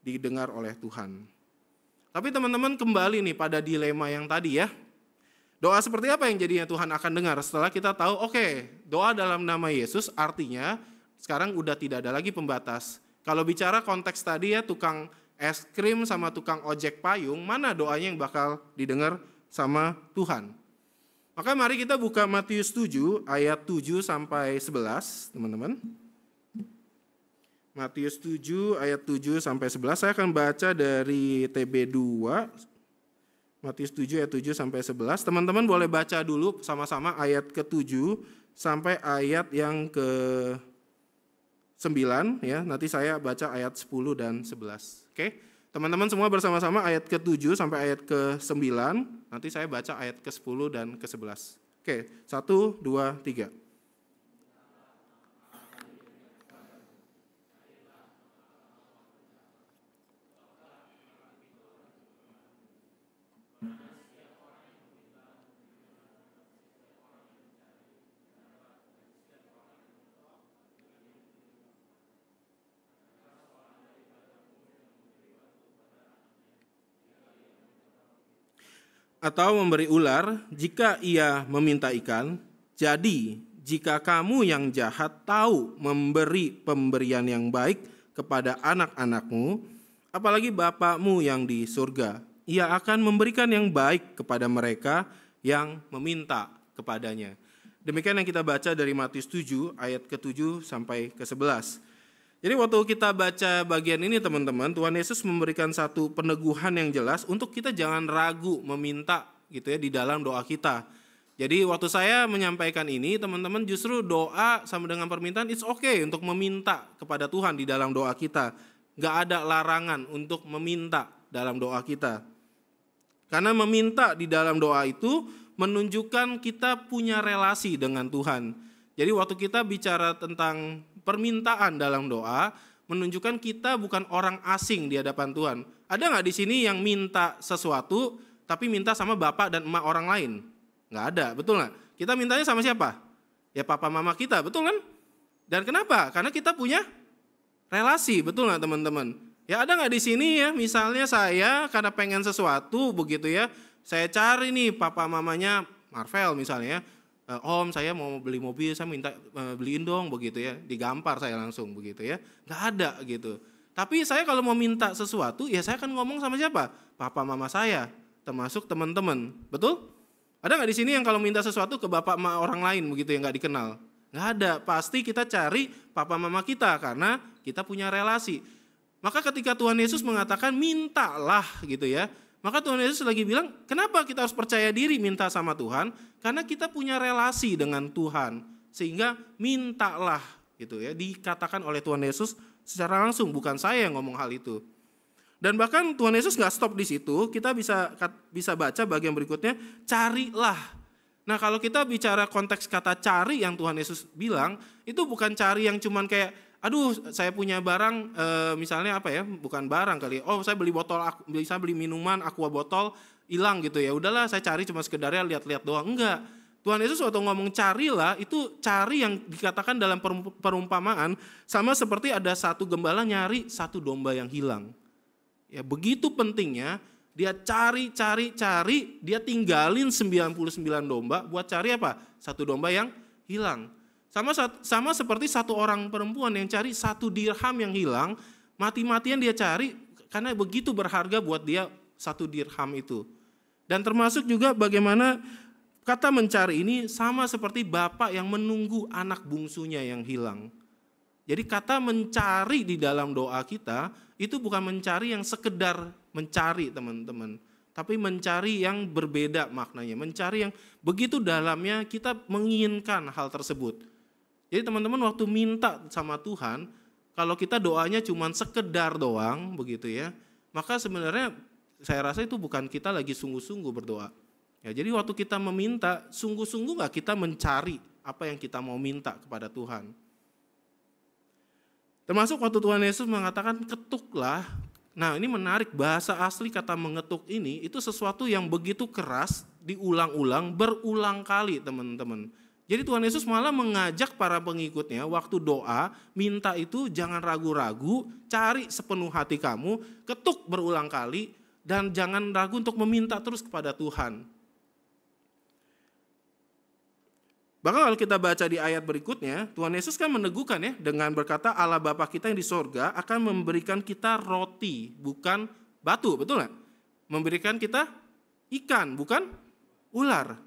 Speaker 8: didengar oleh Tuhan. Tapi teman-teman kembali nih pada dilema yang tadi ya. Doa seperti apa yang jadinya Tuhan akan dengar setelah kita tahu oke, doa dalam nama Yesus artinya sekarang udah tidak ada lagi pembatas. Kalau bicara konteks tadi ya tukang es krim sama tukang ojek payung, mana doanya yang bakal didengar sama Tuhan? Maka mari kita buka Matius 7 ayat 7 sampai 11, teman-teman. Matius 7 ayat 7 sampai 11, saya akan baca dari TB2. Matius 7 ayat 7 sampai 11. Teman-teman boleh baca dulu sama-sama ayat ke-7 sampai ayat yang ke-9 ya. Nanti saya baca ayat 10 dan 11. Oke? Teman-teman semua bersama-sama ayat ke-7 sampai ayat ke-9. Nanti saya baca ayat ke-10 dan ke-11. Oke, 1, 2, 3. Atau memberi ular jika ia meminta ikan. Jadi jika kamu yang jahat tahu memberi pemberian yang baik kepada anak-anakmu, apalagi Bapakmu yang di surga. Ia akan memberikan yang baik kepada mereka yang meminta kepadanya. Demikian yang kita baca dari Matius 7 ayat ke-7 sampai ke-11. Jadi waktu kita baca bagian ini teman-teman, Tuhan Yesus memberikan satu peneguhan yang jelas untuk kita jangan ragu meminta gitu ya di dalam doa kita. Jadi waktu saya menyampaikan ini, teman-teman, justru doa sama dengan permintaan it's okay untuk meminta kepada Tuhan di dalam doa kita. Gak ada larangan untuk meminta dalam doa kita. Karena meminta di dalam doa itu menunjukkan kita punya relasi dengan Tuhan. Jadi waktu kita bicara tentang permintaan dalam doa, menunjukkan kita bukan orang asing di hadapan Tuhan. Ada nggak di sini yang minta sesuatu, tapi minta sama bapak dan emak orang lain? Nggak ada, betul nggak? Kita mintanya sama siapa? Ya papa mama kita, betul kan? Dan kenapa? Karena kita punya relasi, betul nggak teman-teman? Ya ada nggak di sini ya, misalnya saya karena pengen sesuatu begitu ya, saya cari nih papa mamanya Marvel misalnya, Om saya mau beli mobil, saya minta beliin dong begitu ya, digampar saya langsung begitu ya, nggak ada gitu. Tapi saya kalau mau minta sesuatu ya saya akan ngomong sama siapa? Papa mama saya, termasuk teman-teman, betul? Ada nggak di sini yang kalau minta sesuatu ke bapak mama orang lain begitu yang nggak dikenal? Nggak ada, pasti kita cari papa mama kita karena kita punya relasi. Maka ketika Tuhan Yesus mengatakan mintalah gitu ya, maka Tuhan Yesus lagi bilang, kenapa kita harus percaya diri minta sama Tuhan? Karena kita punya relasi dengan Tuhan. Sehingga mintalah gitu ya, dikatakan oleh Tuhan Yesus secara langsung, bukan saya yang ngomong hal itu. Dan bahkan Tuhan Yesus gak stop di situ, kita bisa baca bagian berikutnya, carilah. Nah kalau kita bicara konteks kata cari yang Tuhan Yesus bilang, itu bukan cari yang cuman kayak, aduh saya punya barang misalnya apa ya, bukan barang kali, oh saya beli botol, bisa beli minuman aqua botol hilang gitu ya, udahlah saya cari cuma sekedarnya lihat-lihat doang. Enggak, Tuhan Yesus waktu ngomong carilah itu cari yang dikatakan dalam perumpamaan sama seperti ada satu gembala nyari satu domba yang hilang. Ya begitu pentingnya dia cari, dia tinggalin 99 domba buat cari apa? Satu domba yang hilang. Sama seperti satu orang perempuan yang cari satu dirham yang hilang, mati-matian dia cari karena begitu berharga buat dia satu dirham itu. Dan termasuk juga bagaimana kata mencari ini sama seperti bapak yang menunggu anak bungsunya yang hilang. Jadi kata mencari di dalam doa kita itu bukan mencari yang sekedar mencari teman-teman, tapi mencari yang berbeda maknanya, mencari yang begitu dalamnya kita menginginkan hal tersebut. Jadi teman-teman waktu minta sama Tuhan, kalau kita doanya cuma sekedar doang begitu ya, maka sebenarnya saya rasa itu bukan kita lagi sungguh-sungguh berdoa. Ya, jadi waktu kita meminta, sungguh-sungguh gak kita mencari apa yang kita mau minta kepada Tuhan. Termasuk waktu Tuhan Yesus mengatakan ketuklah. Nah ini menarik, bahasa asli kata mengetuk ini itu sesuatu yang begitu keras, diulang-ulang, berulang kali teman-teman. Jadi Tuhan Yesus malah mengajak para pengikutnya waktu doa, minta itu jangan ragu-ragu, cari sepenuh hati kamu, ketuk berulang kali, dan jangan ragu untuk meminta terus kepada Tuhan. Bahkan kalau kita baca di ayat berikutnya, Tuhan Yesus kan meneguhkan ya, dengan berkata Allah Bapa kita yang di sorga akan memberikan kita roti, bukan batu, betul nggak? Memberikan kita ikan, bukan ular.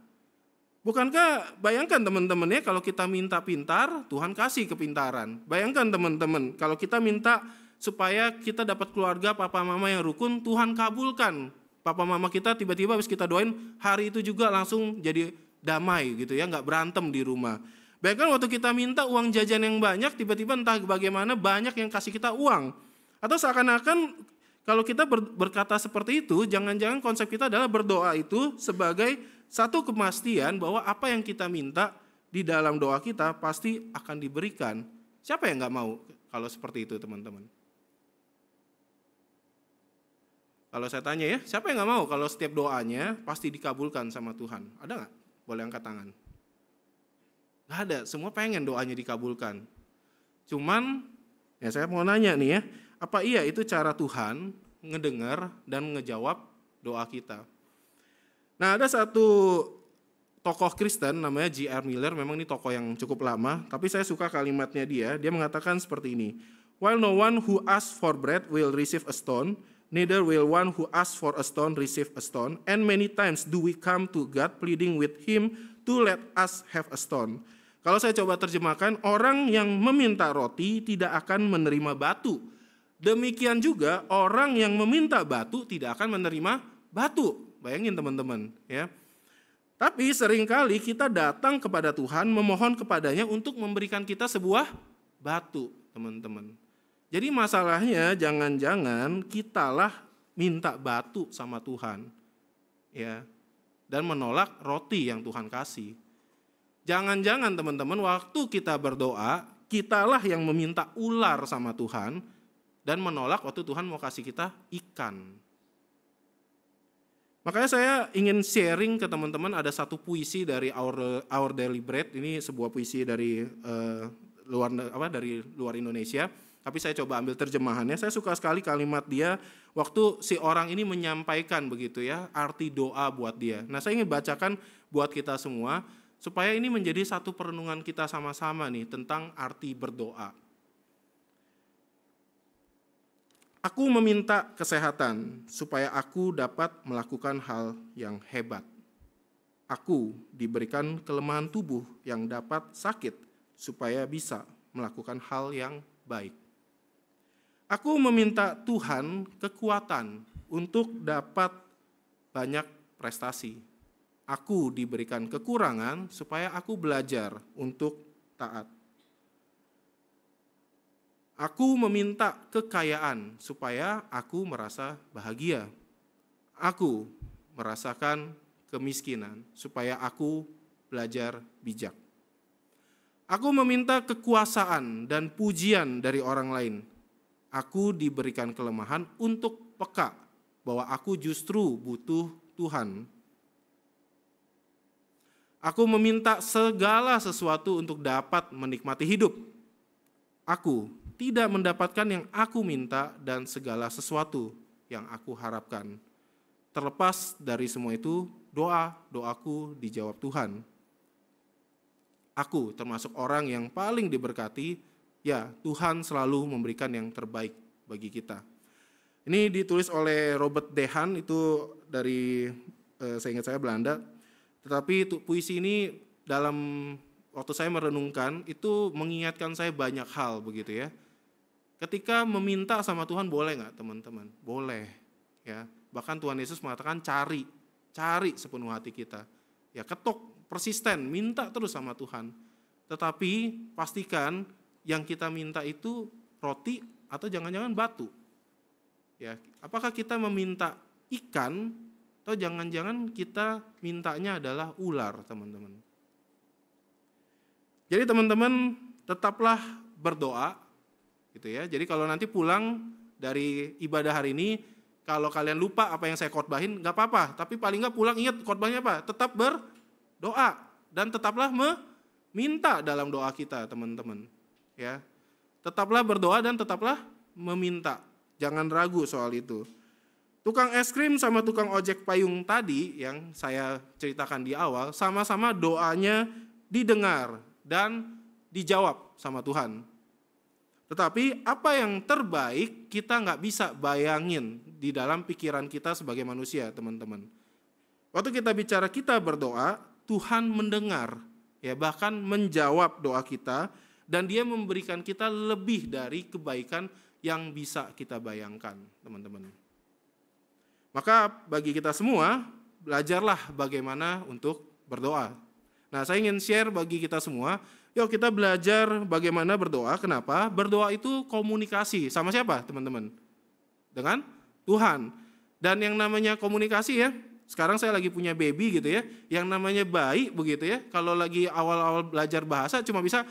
Speaker 8: Bukankah bayangkan teman-teman ya, kalau kita minta pintar, Tuhan kasih kepintaran. Bayangkan teman-teman, kalau kita minta supaya kita dapat keluarga papa mama yang rukun, Tuhan kabulkan. Papa mama kita tiba-tiba habis kita doain, hari itu juga langsung jadi damai gitu ya, nggak berantem di rumah. Bayangkan waktu kita minta uang jajan yang banyak, tiba-tiba entah bagaimana banyak yang kasih kita uang. Atau seakan-akan kalau kita berkata seperti itu, jangan-jangan konsep kita adalah berdoa itu sebagai satu kepastian bahwa apa yang kita minta di dalam doa kita pasti akan diberikan. Siapa yang nggak mau kalau seperti itu teman-teman? Kalau saya tanya ya, siapa yang nggak mau kalau setiap doanya pasti dikabulkan sama Tuhan? Ada nggak? Boleh angkat tangan. Nggak ada, semua pengen doanya dikabulkan. Cuman, ya saya mau nanya nih ya, apa iya itu cara Tuhan ngedengar dan ngejawab doa kita? Nah ada satu tokoh Kristen namanya J.R. Miller, memang ini tokoh yang cukup lama, tapi saya suka kalimatnya dia mengatakan seperti ini, While no one who asks for bread will receive a stone, neither will one who asks for a stone receive a stone. And many times do we come to God pleading with him to let us have a stone. Kalau saya coba terjemahkan, orang yang meminta roti tidak akan menerima batu. Demikian juga orang yang meminta batu tidak akan menerima batu. Bayangin teman-teman, ya. Tapi seringkali kita datang kepada Tuhan memohon kepadanya untuk memberikan kita sebuah batu, teman-teman. Jadi masalahnya jangan-jangan kitalah minta batu sama Tuhan, ya, dan menolak roti yang Tuhan kasih. Jangan-jangan teman-teman waktu kita berdoa, kitalah yang meminta ular sama Tuhan dan menolak waktu Tuhan mau kasih kita ikan. Makanya saya ingin sharing ke teman-teman, ada satu puisi dari Our Daily Bread. Ini sebuah puisi dari luar Indonesia. Tapi saya coba ambil terjemahannya. Saya suka sekali kalimat dia waktu si orang ini menyampaikan begitu ya, arti doa buat dia. Nah, saya ingin bacakan buat kita semua supaya ini menjadi satu perenungan kita sama-sama nih tentang arti berdoa. Aku meminta kesehatan supaya aku dapat melakukan hal yang hebat. Aku diberikan kelemahan tubuh yang dapat sakit supaya bisa melakukan hal yang baik. Aku meminta Tuhan kekuatan untuk dapat banyak prestasi. Aku diberikan kekurangan supaya aku belajar untuk taat. Aku meminta kekayaan supaya aku merasa bahagia. Aku merasakan kemiskinan supaya aku belajar bijak. Aku meminta kekuasaan dan pujian dari orang lain. Aku diberikan kelemahan untuk peka bahwa aku justru butuh Tuhan. Aku meminta segala sesuatu untuk dapat menikmati hidup. Aku tidak mendapatkan yang aku minta dan segala sesuatu yang aku harapkan. Terlepas dari semua itu, doaku dijawab Tuhan. Aku termasuk orang yang paling diberkati. Ya, Tuhan selalu memberikan yang terbaik bagi kita. Ini ditulis oleh Robert Dehan, itu dari, saya ingat saya Belanda. Tetapi puisi ini dalam waktu saya merenungkan, itu mengingatkan saya banyak hal begitu ya. Ketika meminta sama Tuhan boleh nggak teman-teman? Boleh. Ya, bahkan Tuhan Yesus mengatakan cari sepenuh hati kita. Ya, ketok, persisten, minta terus sama Tuhan. Tetapi pastikan yang kita minta itu roti atau jangan-jangan batu. Ya, apakah kita meminta ikan atau jangan-jangan kita mintanya adalah ular, teman-teman. Jadi teman-teman tetaplah berdoa gitu ya. Jadi kalau nanti pulang dari ibadah hari ini, kalau kalian lupa apa yang saya khotbahin nggak apa-apa, tapi paling nggak pulang ingat khotbahnya apa? Tetap berdoa dan tetaplah meminta dalam doa kita, teman-teman. Ya, tetaplah berdoa dan tetaplah meminta. Jangan ragu soal itu. Tukang es krim sama tukang ojek payung tadi yang saya ceritakan di awal, sama-sama doanya didengar dan dijawab sama Tuhan. Tetapi apa yang terbaik kita nggak bisa bayangin di dalam pikiran kita sebagai manusia, teman-teman. Waktu kita bicara kita berdoa, Tuhan mendengar, ya bahkan menjawab doa kita. Dan dia memberikan kita lebih dari kebaikan yang bisa kita bayangkan, teman-teman. Maka bagi kita semua, belajarlah bagaimana untuk berdoa. Nah, saya ingin share bagi kita semua, yuk kita belajar bagaimana berdoa. Kenapa? Berdoa itu komunikasi. Sama siapa, teman-teman? Dengan Tuhan. Dan yang namanya komunikasi ya, sekarang saya lagi punya baby gitu ya, yang namanya bayi begitu ya, kalau lagi awal-awal belajar bahasa cuma bisa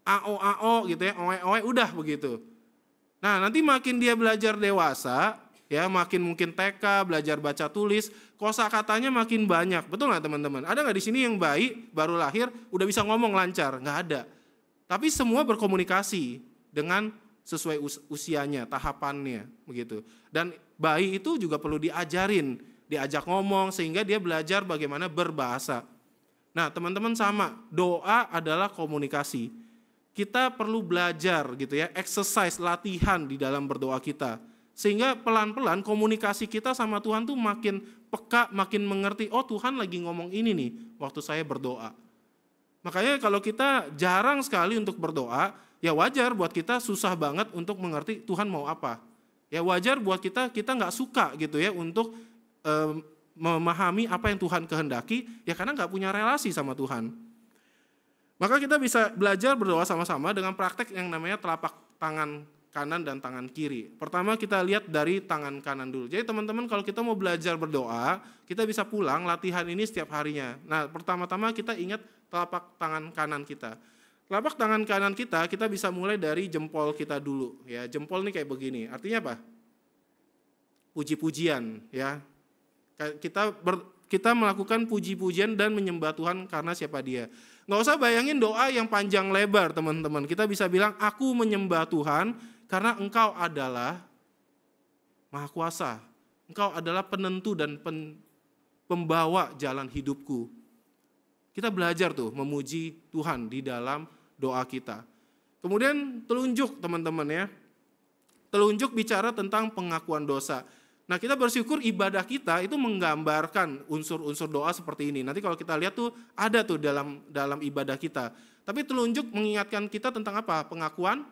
Speaker 8: AO gitu ya, oe udah begitu. Nah, nanti makin dia belajar dewasa, ya makin mungkin TK, belajar baca tulis, kosakatanya makin banyak. Betul nggak teman-teman? Ada nggak di sini yang bayi baru lahir udah bisa ngomong lancar? Nggak ada. Tapi semua berkomunikasi dengan sesuai usianya, tahapannya begitu. Dan bayi itu juga perlu diajarin, diajak ngomong sehingga dia belajar bagaimana berbahasa. Nah, teman-teman sama, doa adalah komunikasi. kita perlu belajar gitu ya, exercise, latihan di dalam berdoa kita. Sehingga pelan-pelan komunikasi kita sama Tuhan tuh makin peka, makin mengerti, oh Tuhan lagi ngomong ini nih waktu saya berdoa. Makanya kalau kita jarang sekali untuk berdoa, ya wajar buat kita susah banget untuk mengerti Tuhan mau apa. Ya wajar buat kita nggak suka gitu ya untuk memahami apa yang Tuhan kehendaki, ya karena nggak punya relasi sama Tuhan. Maka kita bisa belajar berdoa sama-sama dengan praktek yang namanya telapak tangan kanan dan tangan kiri. Pertama kita lihat dari tangan kanan dulu. Jadi teman-teman kalau kita mau belajar berdoa, kita bisa pulang latihan ini setiap harinya. Nah pertama-tama kita ingat telapak tangan kanan kita. Telapak tangan kanan kita bisa mulai dari jempol kita dulu. Ya, jempol ini kayak begini. Artinya apa? Puji-pujian. Ya, kita melakukan puji-pujian dan menyembah Tuhan karena siapa Dia. Nggak usah bayangin doa yang panjang lebar, teman-teman. Kita bisa bilang, aku menyembah Tuhan karena Engkau adalah Maha Kuasa. Engkau adalah penentu dan pembawa jalan hidupku. Kita belajar tuh memuji Tuhan di dalam doa kita. Kemudian telunjuk teman-teman ya. Telunjuk bicara tentang pengakuan dosa. Nah kita bersyukur ibadah kita itu menggambarkan unsur-unsur doa seperti ini. Nanti kalau kita lihat tuh ada tuh dalam ibadah kita. Tapi telunjuk mengingatkan kita tentang apa? Pengakuan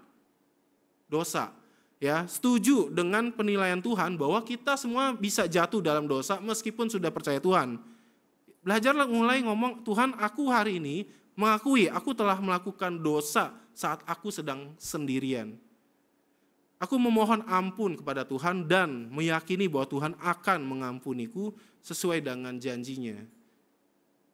Speaker 8: dosa. Ya, setuju dengan penilaian Tuhan bahwa kita semua bisa jatuh dalam dosa meskipun sudah percaya Tuhan. Belajarlah mulai ngomong, Tuhan aku hari ini mengakui aku telah melakukan dosa saat aku sedang sendirian. Aku memohon ampun kepada Tuhan dan meyakini bahwa Tuhan akan mengampuniku sesuai dengan janjinya.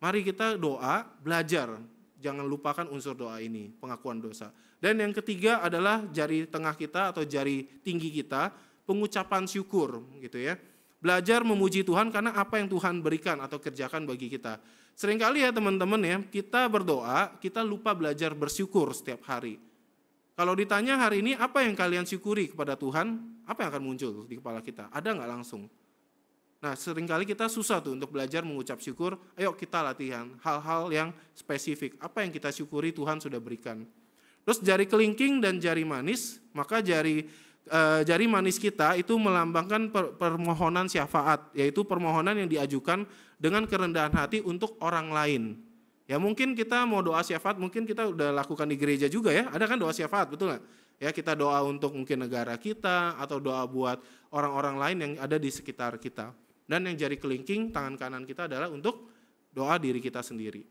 Speaker 8: Mari kita doa, belajar. Jangan lupakan unsur doa ini, pengakuan dosa. Dan yang ketiga adalah jari tengah kita atau jari tinggi kita, pengucapan syukur gitu ya. Belajar memuji Tuhan karena apa yang Tuhan berikan atau kerjakan bagi kita. Seringkali ya teman-teman ya, kita berdoa, kita lupa belajar bersyukur setiap hari. Kalau ditanya hari ini apa yang kalian syukuri kepada Tuhan, apa yang akan muncul di kepala kita? Ada nggak langsung? Nah seringkali kita susah tuh untuk belajar mengucap syukur, ayo kita latihan hal-hal yang spesifik. Apa yang kita syukuri Tuhan sudah berikan. Terus jari kelingking dan jari manis, maka jari manis kita itu melambangkan permohonan syafaat, yaitu permohonan yang diajukan dengan kerendahan hati untuk orang lain. Ya mungkin kita mau doa syafaat, mungkin kita udah lakukan di gereja juga ya, ada kan doa syafaat, betul nggak? Ya kita doa untuk mungkin negara kita, atau doa buat orang-orang lain yang ada di sekitar kita. Dan yang jari kelingking, tangan kanan kita adalah untuk doa diri kita sendiri.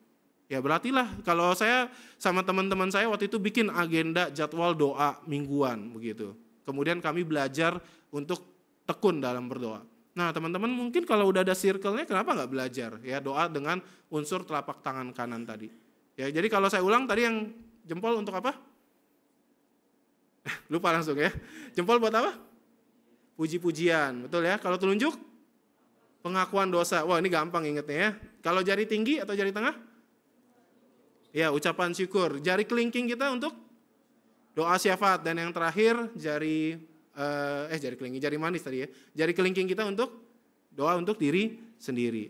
Speaker 8: Ya berartilah kalau saya sama teman-teman saya waktu itu bikin agenda jadwal doa mingguan begitu. Kemudian kami belajar untuk tekun dalam berdoa. Nah teman-teman mungkin kalau udah ada circle-nya kenapa nggak belajar ya doa dengan unsur telapak tangan kanan tadi. Ya jadi kalau saya ulang tadi yang jempol untuk apa? Lupa langsung ya. Jempol buat apa? Puji-pujian, betul ya. Kalau telunjuk? Pengakuan dosa. Wah ini gampang ingetnya ya. Kalau jari tinggi atau jari tengah? Ya ucapan syukur. Jari kelingking kita untuk doa syafaat. Dan yang terakhir jari kelingking, jari manis tadi ya. Jari kelingking kita untuk doa untuk diri sendiri.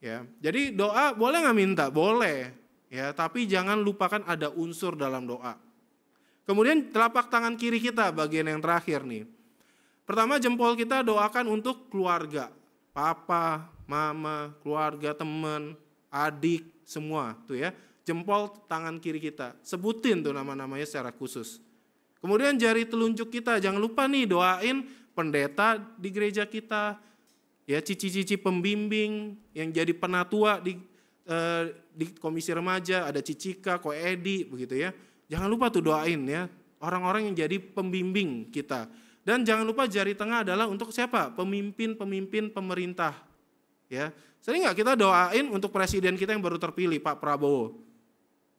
Speaker 8: Ya, jadi doa boleh nggak minta? Boleh. Ya, tapi jangan lupakan ada unsur dalam doa. Kemudian telapak tangan kiri kita bagian yang terakhir nih. Pertama jempol kita doakan untuk keluarga. Papa, mama, keluarga, teman, adik, semua tuh ya. Jempol tangan kiri kita. Sebutin tuh nama-namanya secara khusus. Kemudian jari telunjuk kita, jangan lupa nih doain pendeta di gereja kita, ya cici-cici pembimbing yang jadi penatua di komisi remaja, ada Cicika, Ko Edi, begitu ya. Jangan lupa tuh doain ya orang-orang yang jadi pembimbing kita. Dan jangan lupa jari tengah adalah untuk siapa? Pemimpin-pemimpin pemerintah. Ya, sering nggak kita doain untuk presiden kita yang baru terpilih, Pak Prabowo?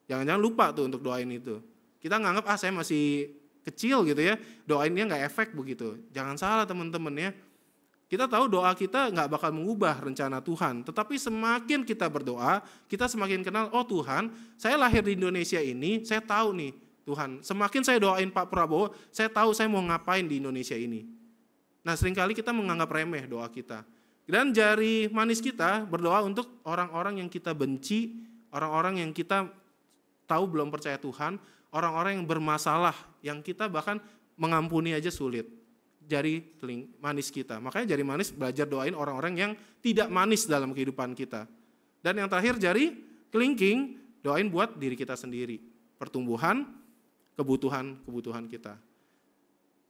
Speaker 8: Jangan-jangan lupa tuh untuk doain itu. Kita nganggap saya masih kecil gitu ya, doainnya nggak efek begitu. Jangan salah teman-teman ya. Kita tahu doa kita nggak bakal mengubah rencana Tuhan, tetapi semakin kita berdoa, kita semakin kenal, oh Tuhan, saya lahir di Indonesia ini, saya tahu nih Tuhan, semakin saya doain Pak Prabowo, saya tahu saya mau ngapain di Indonesia ini. Nah seringkali kita menganggap remeh doa kita. Dan jari manis kita berdoa untuk orang-orang yang kita benci, orang-orang yang kita tahu belum percaya Tuhan, orang-orang yang bermasalah, yang kita bahkan mengampuni aja sulit. Jari manis kita. Makanya jari manis belajar doain orang-orang yang tidak manis dalam kehidupan kita. Dan yang terakhir jari kelingking, doain buat diri kita sendiri. Pertumbuhan, kebutuhan kita.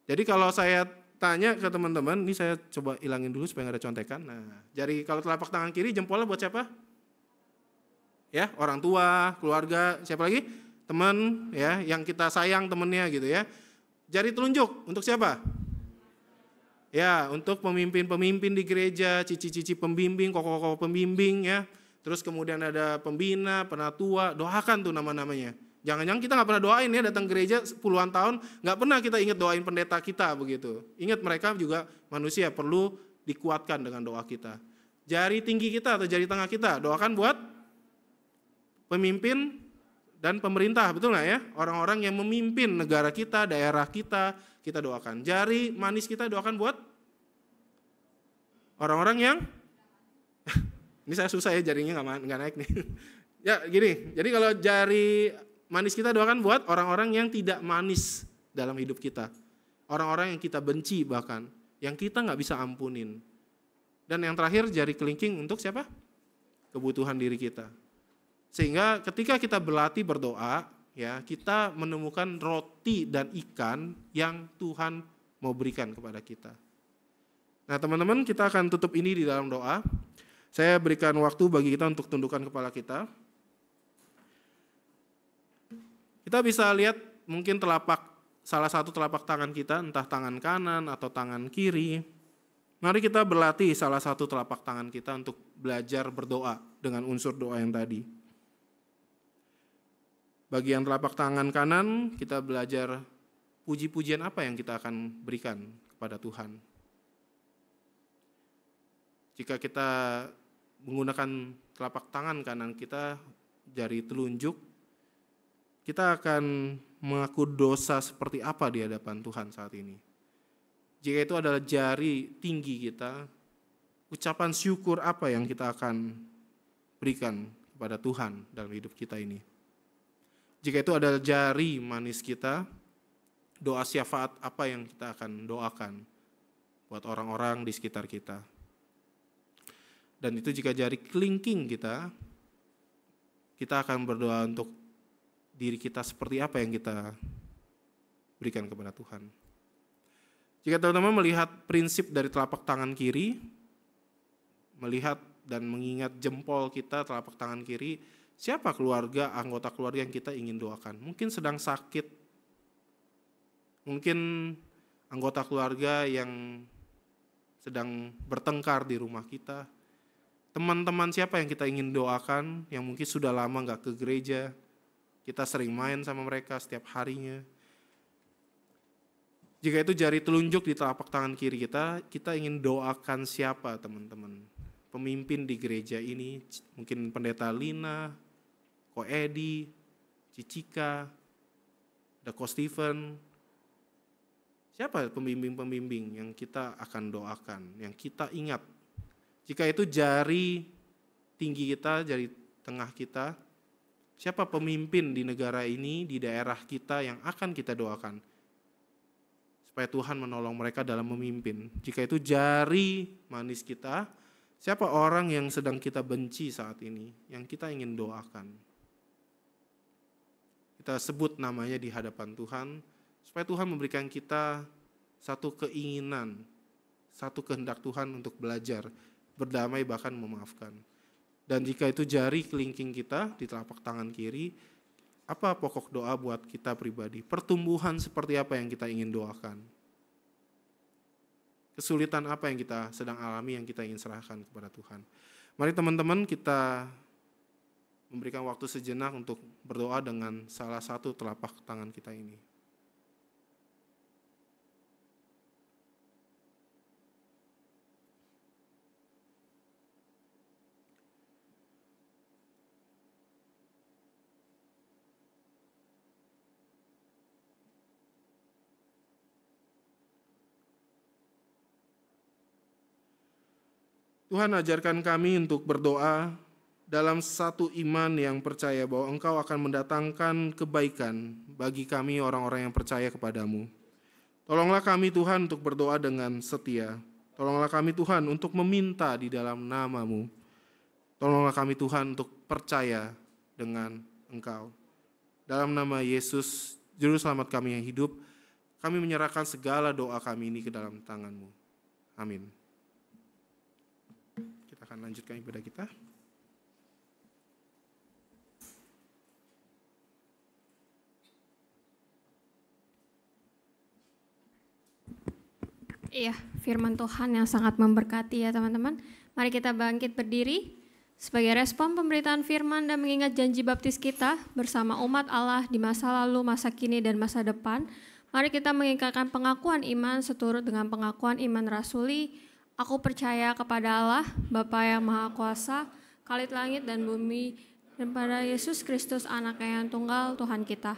Speaker 8: Jadi kalau saya tanya ke teman-teman, ini saya coba hilangin dulu supaya nggak ada contekan. Nah, jari kalau telapak tangan kiri jempolnya buat siapa? Ya, orang tua, keluarga, siapa lagi? Teman, ya, yang kita sayang temennya gitu ya. Jari telunjuk untuk siapa? Ya, untuk pemimpin-pemimpin di gereja, cici-cici pembimbing, koko-koko pembimbing ya. Terus kemudian ada pembina, penatua, doakan tuh nama-namanya. Jangan-jangan kita nggak pernah doain ya, datang gereja puluhan tahun, nggak pernah kita ingat doain pendeta kita begitu. Ingat mereka juga manusia, perlu dikuatkan dengan doa kita. Jari tinggi kita atau jari tengah kita, doakan buat pemimpin dan pemerintah, betul nggak ya? Orang-orang yang memimpin negara kita, daerah kita doakan. Jari manis kita doakan buat orang-orang yang, ini saya susah ya jarinya nggak naik nih. Ya gini, jadi kalau jari manis kita doakan buat orang-orang yang tidak manis dalam hidup kita. Orang-orang yang kita benci bahkan, yang kita nggak bisa ampunin. Dan yang terakhir jari kelingking untuk siapa? Kebutuhan diri kita. Sehingga ketika kita berlatih berdoa, ya kita menemukan roti dan ikan yang Tuhan mau berikan kepada kita. Nah teman-teman, kita akan tutup ini di dalam doa. Saya berikan waktu bagi kita untuk tundukkan kepala kita. Kita bisa lihat mungkin salah satu telapak tangan kita, entah tangan kanan atau tangan kiri. Mari kita berlatih salah satu telapak tangan kita untuk belajar berdoa dengan unsur doa yang tadi. Bagian telapak tangan kanan, kita belajar puji-pujian apa yang kita akan berikan kepada Tuhan. Jika kita menggunakan telapak tangan kanan kita, jari telunjuk, kita akan mengaku dosa seperti apa di hadapan Tuhan saat ini. Jika itu adalah jari tinggi kita, ucapan syukur apa yang kita akan berikan kepada Tuhan dalam hidup kita ini. Jika itu adalah jari manis kita, doa syafaat apa yang kita akan doakan buat orang-orang di sekitar kita. Dan itu jika jari kelingking kita akan berdoa untuk diri kita seperti apa yang kita berikan kepada Tuhan. Jika teman-teman melihat prinsip dari telapak tangan kiri, melihat dan mengingat jempol kita telapak tangan kiri, siapa anggota keluarga yang kita ingin doakan? Mungkin sedang sakit, mungkin anggota keluarga yang sedang bertengkar di rumah kita, teman-teman siapa yang kita ingin doakan, yang mungkin sudah lama nggak ke gereja, kita sering main sama mereka setiap harinya. Jika itu jari telunjuk di telapak tangan kiri kita ingin doakan siapa teman-teman? Pemimpin di gereja ini, mungkin pendeta Lina, Ko Edi, Cicika, ada Ko Steven. Siapa pembimbing-pembimbing yang kita akan doakan, yang kita ingat? Jika itu jari tinggi kita, jari tengah kita, siapa pemimpin di negara ini, di daerah kita yang akan kita doakan? Supaya Tuhan menolong mereka dalam memimpin. Jika itu jari manis kita, siapa orang yang sedang kita benci saat ini, yang kita ingin doakan? Kita sebut namanya di hadapan Tuhan, supaya Tuhan memberikan kita satu keinginan, satu kehendak Tuhan untuk belajar, berdamai bahkan memaafkan. Dan jika itu jari kelingking kita di telapak tangan kiri, apa pokok doa buat kita pribadi? Pertumbuhan seperti apa yang kita ingin doakan? Kesulitan apa yang kita sedang alami yang kita ingin serahkan kepada Tuhan? Mari teman-teman kita memberikan waktu sejenak untuk berdoa dengan salah satu telapak tangan kita ini. Tuhan ajarkan kami untuk berdoa dalam satu iman yang percaya bahwa Engkau akan mendatangkan kebaikan bagi kami orang-orang yang percaya kepadamu. Tolonglah kami Tuhan untuk berdoa dengan setia. Tolonglah kami Tuhan untuk meminta di dalam nama-Mu. Tolonglah kami Tuhan untuk percaya dengan Engkau. Dalam nama Yesus, Juru Selamat kami yang hidup, kami menyerahkan segala doa kami ini ke dalam tangan-Mu. Amin. Kita akan lanjutkan ibadah kita.
Speaker 9: Iya, firman Tuhan yang sangat memberkati ya teman-teman. Mari kita bangkit berdiri sebagai respon pemberitaan firman dan mengingat janji baptis kita bersama umat Allah di masa lalu, masa kini, dan masa depan. Mari kita mengingatkan pengakuan iman seturut dengan pengakuan iman rasuli. Aku percaya kepada Allah, Bapa yang Maha Kuasa, Khalid langit dan bumi, dan pada Yesus Kristus Anaknya yang tunggal Tuhan kita,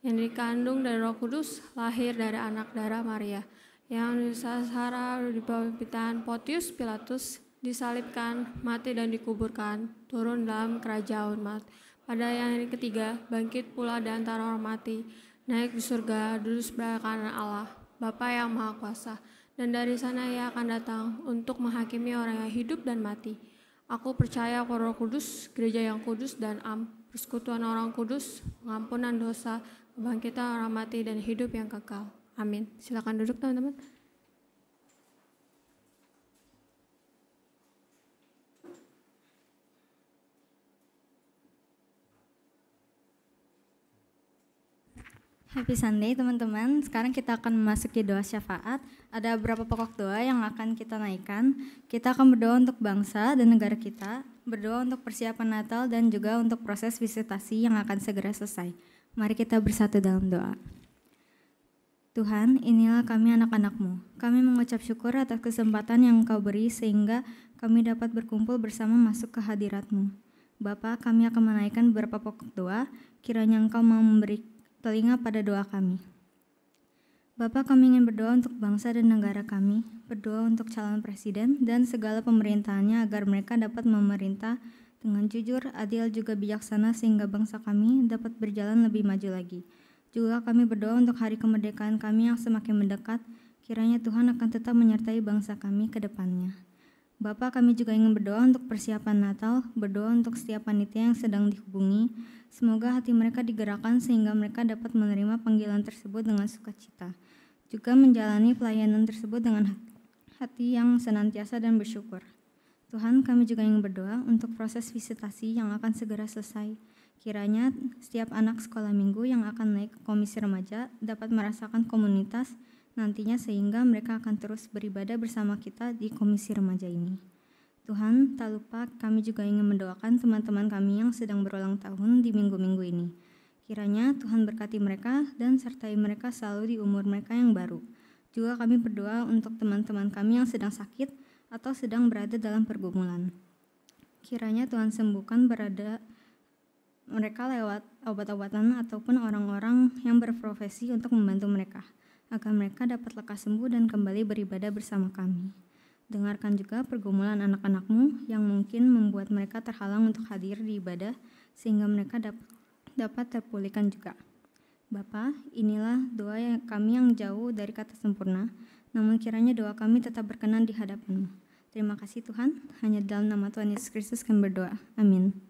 Speaker 9: yang dikandung dari Roh Kudus, lahir dari anak darah Maria, yang disasara di bawah pimpinan Pontius Pilatus, disalibkan, mati dan dikuburkan, turun dalam kerajaan umat. Pada yang hari ketiga, bangkit pula di antara orang mati, naik di surga, duduk sebelah kanan Allah, Bapa yang Maha Kuasa, dan dari sana Ia akan datang untuk menghakimi orang yang hidup dan mati. Aku percaya kepada Roh Kudus, gereja yang kudus dan persekutuan orang kudus, pengampunan dosa, kebangkitan orang mati dan hidup yang kekal. Amin. Silakan duduk teman-teman.
Speaker 10: Happy Sunday teman-teman. Sekarang kita akan memasuki doa syafaat. Ada beberapa pokok doa yang akan kita naikkan. Kita akan berdoa untuk bangsa dan negara kita, berdoa untuk persiapan Natal dan juga untuk proses visitasi yang akan segera selesai. Mari kita bersatu dalam doa. Tuhan, inilah kami anak-anak-Mu. Kami mengucap syukur atas kesempatan yang Engkau beri sehingga kami dapat berkumpul bersama masuk ke hadirat-Mu. Bapa, kami akan menaikkan beberapa pokok doa, kiranya Engkau mau memberi telinga pada doa kami. Bapa, kami ingin berdoa untuk bangsa dan negara kami, berdoa untuk calon presiden dan segala pemerintahannya agar mereka dapat memerintah dengan jujur, adil, juga bijaksana sehingga bangsa kami dapat berjalan lebih maju lagi. Juga kami berdoa untuk hari kemerdekaan kami yang semakin mendekat, kiranya Tuhan akan tetap menyertai bangsa kami ke depannya. Bapa, kami juga ingin berdoa untuk persiapan Natal, berdoa untuk setiap panitia yang sedang dihubungi, semoga hati mereka digerakkan sehingga mereka dapat menerima panggilan tersebut dengan sukacita. Juga menjalani pelayanan tersebut dengan hati yang senantiasa dan bersyukur. Tuhan, kami juga ingin berdoa untuk proses visitasi yang akan segera selesai. Kiranya setiap anak sekolah minggu yang akan naik ke komisi remaja dapat merasakan komunitas nantinya sehingga mereka akan terus beribadah bersama kita di komisi remaja ini. Tuhan, tak lupa kami juga ingin mendoakan teman-teman kami yang sedang berulang tahun di minggu-minggu ini. Kiranya Tuhan berkati mereka dan sertai mereka selalu di umur mereka yang baru. Juga kami berdoa untuk teman-teman kami yang sedang sakit atau sedang berada dalam pergumulan. Kiranya Tuhan sembuhkan mereka lewat obat-obatan ataupun orang-orang yang berprofesi untuk membantu mereka, agar mereka dapat lekas sembuh dan kembali beribadah bersama kami. Dengarkan juga pergumulan anak-anak-Mu yang mungkin membuat mereka terhalang untuk hadir di ibadah, sehingga mereka dapat terpulihkan juga. Bapa, inilah doa kami yang jauh dari kata sempurna, namun kiranya doa kami tetap berkenan di hadapan-Mu. Terima kasih Tuhan, hanya dalam nama Tuhan Yesus Kristus kami berdoa. Amin.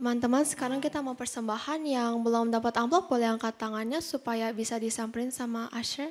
Speaker 4: Teman-teman, sekarang kita mau persembahan. Yang belum dapat amplop boleh angkat tangannya supaya bisa disamperin sama usher.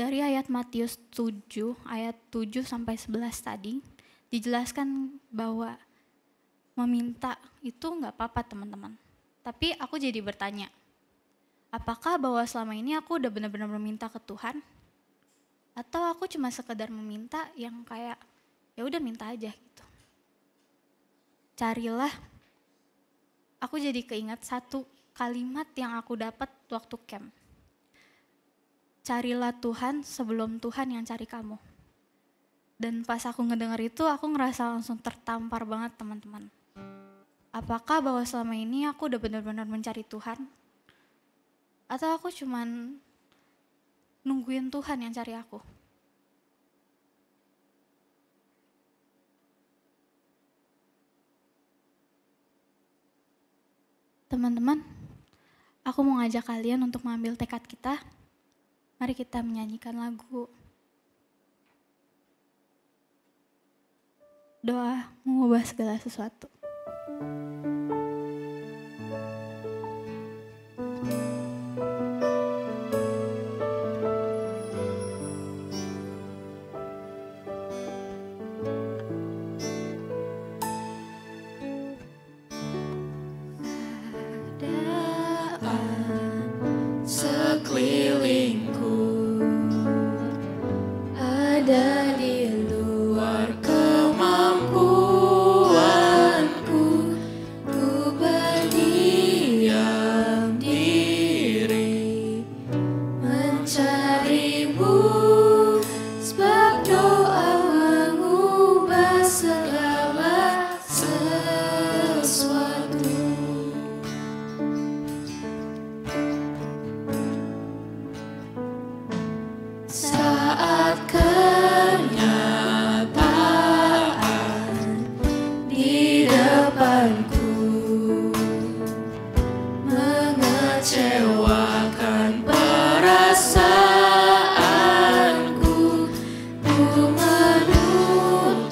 Speaker 3: dari ayat Matius 7 ayat 7 sampai 11 tadi dijelaskan bahwa meminta itu nggak apa-apa teman-teman. Tapi aku jadi bertanya, apakah bahwa selama ini aku udah benar-benar meminta ke Tuhan? Atau aku cuma sekedar meminta yang kayak ya udah minta aja gitu. Carilah, aku jadi keingat satu kalimat yang aku dapat waktu camp. Carilah Tuhan sebelum Tuhan yang cari kamu. Dan pas aku ngedengar itu, aku ngerasa langsung tertampar banget teman-teman. Apakah bahwa selama ini aku udah benar-benar mencari Tuhan? Atau aku cuman nungguin Tuhan yang cari aku? Teman-teman, aku mau ngajak kalian untuk mengambil tekad kita. Mari kita menyanyikan lagu Doa Mengubah Segala Sesuatu.
Speaker 1: Sekelilingku ada di luar kemampuanku, ku berdiam diri mencarimu, sebab doa mengubah segala sesuatu. Saat kenyataan di depanku mengecewakan perasaanku, ku menutup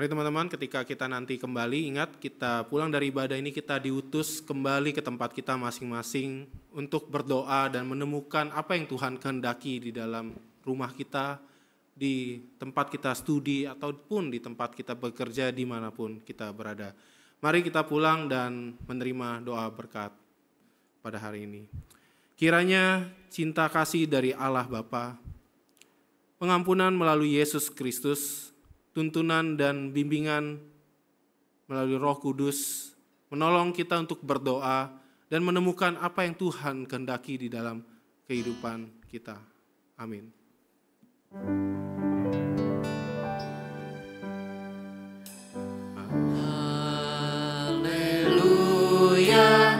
Speaker 8: Mari teman-teman, ketika kita nanti kembali, ingat kita pulang dari ibadah ini kita diutus kembali ke tempat kita masing-masing untuk berdoa dan menemukan apa yang Tuhan kehendaki di dalam rumah kita, di tempat kita studi, ataupun di tempat kita bekerja dimanapun kita berada. Mari kita pulang dan menerima doa berkat pada hari ini. Kiranya cinta kasih dari Allah Bapa, pengampunan melalui Yesus Kristus, tuntunan dan bimbingan melalui Roh Kudus menolong kita untuk berdoa dan menemukan apa yang Tuhan kehendaki di dalam kehidupan kita. Amin.
Speaker 1: Haleluya,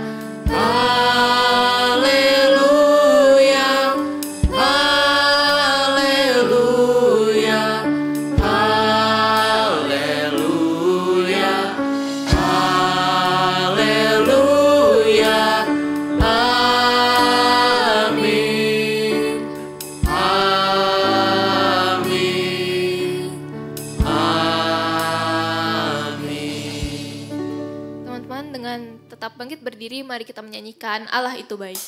Speaker 11: bangkit berdiri, mari kita menyanyikan Allah itu baik.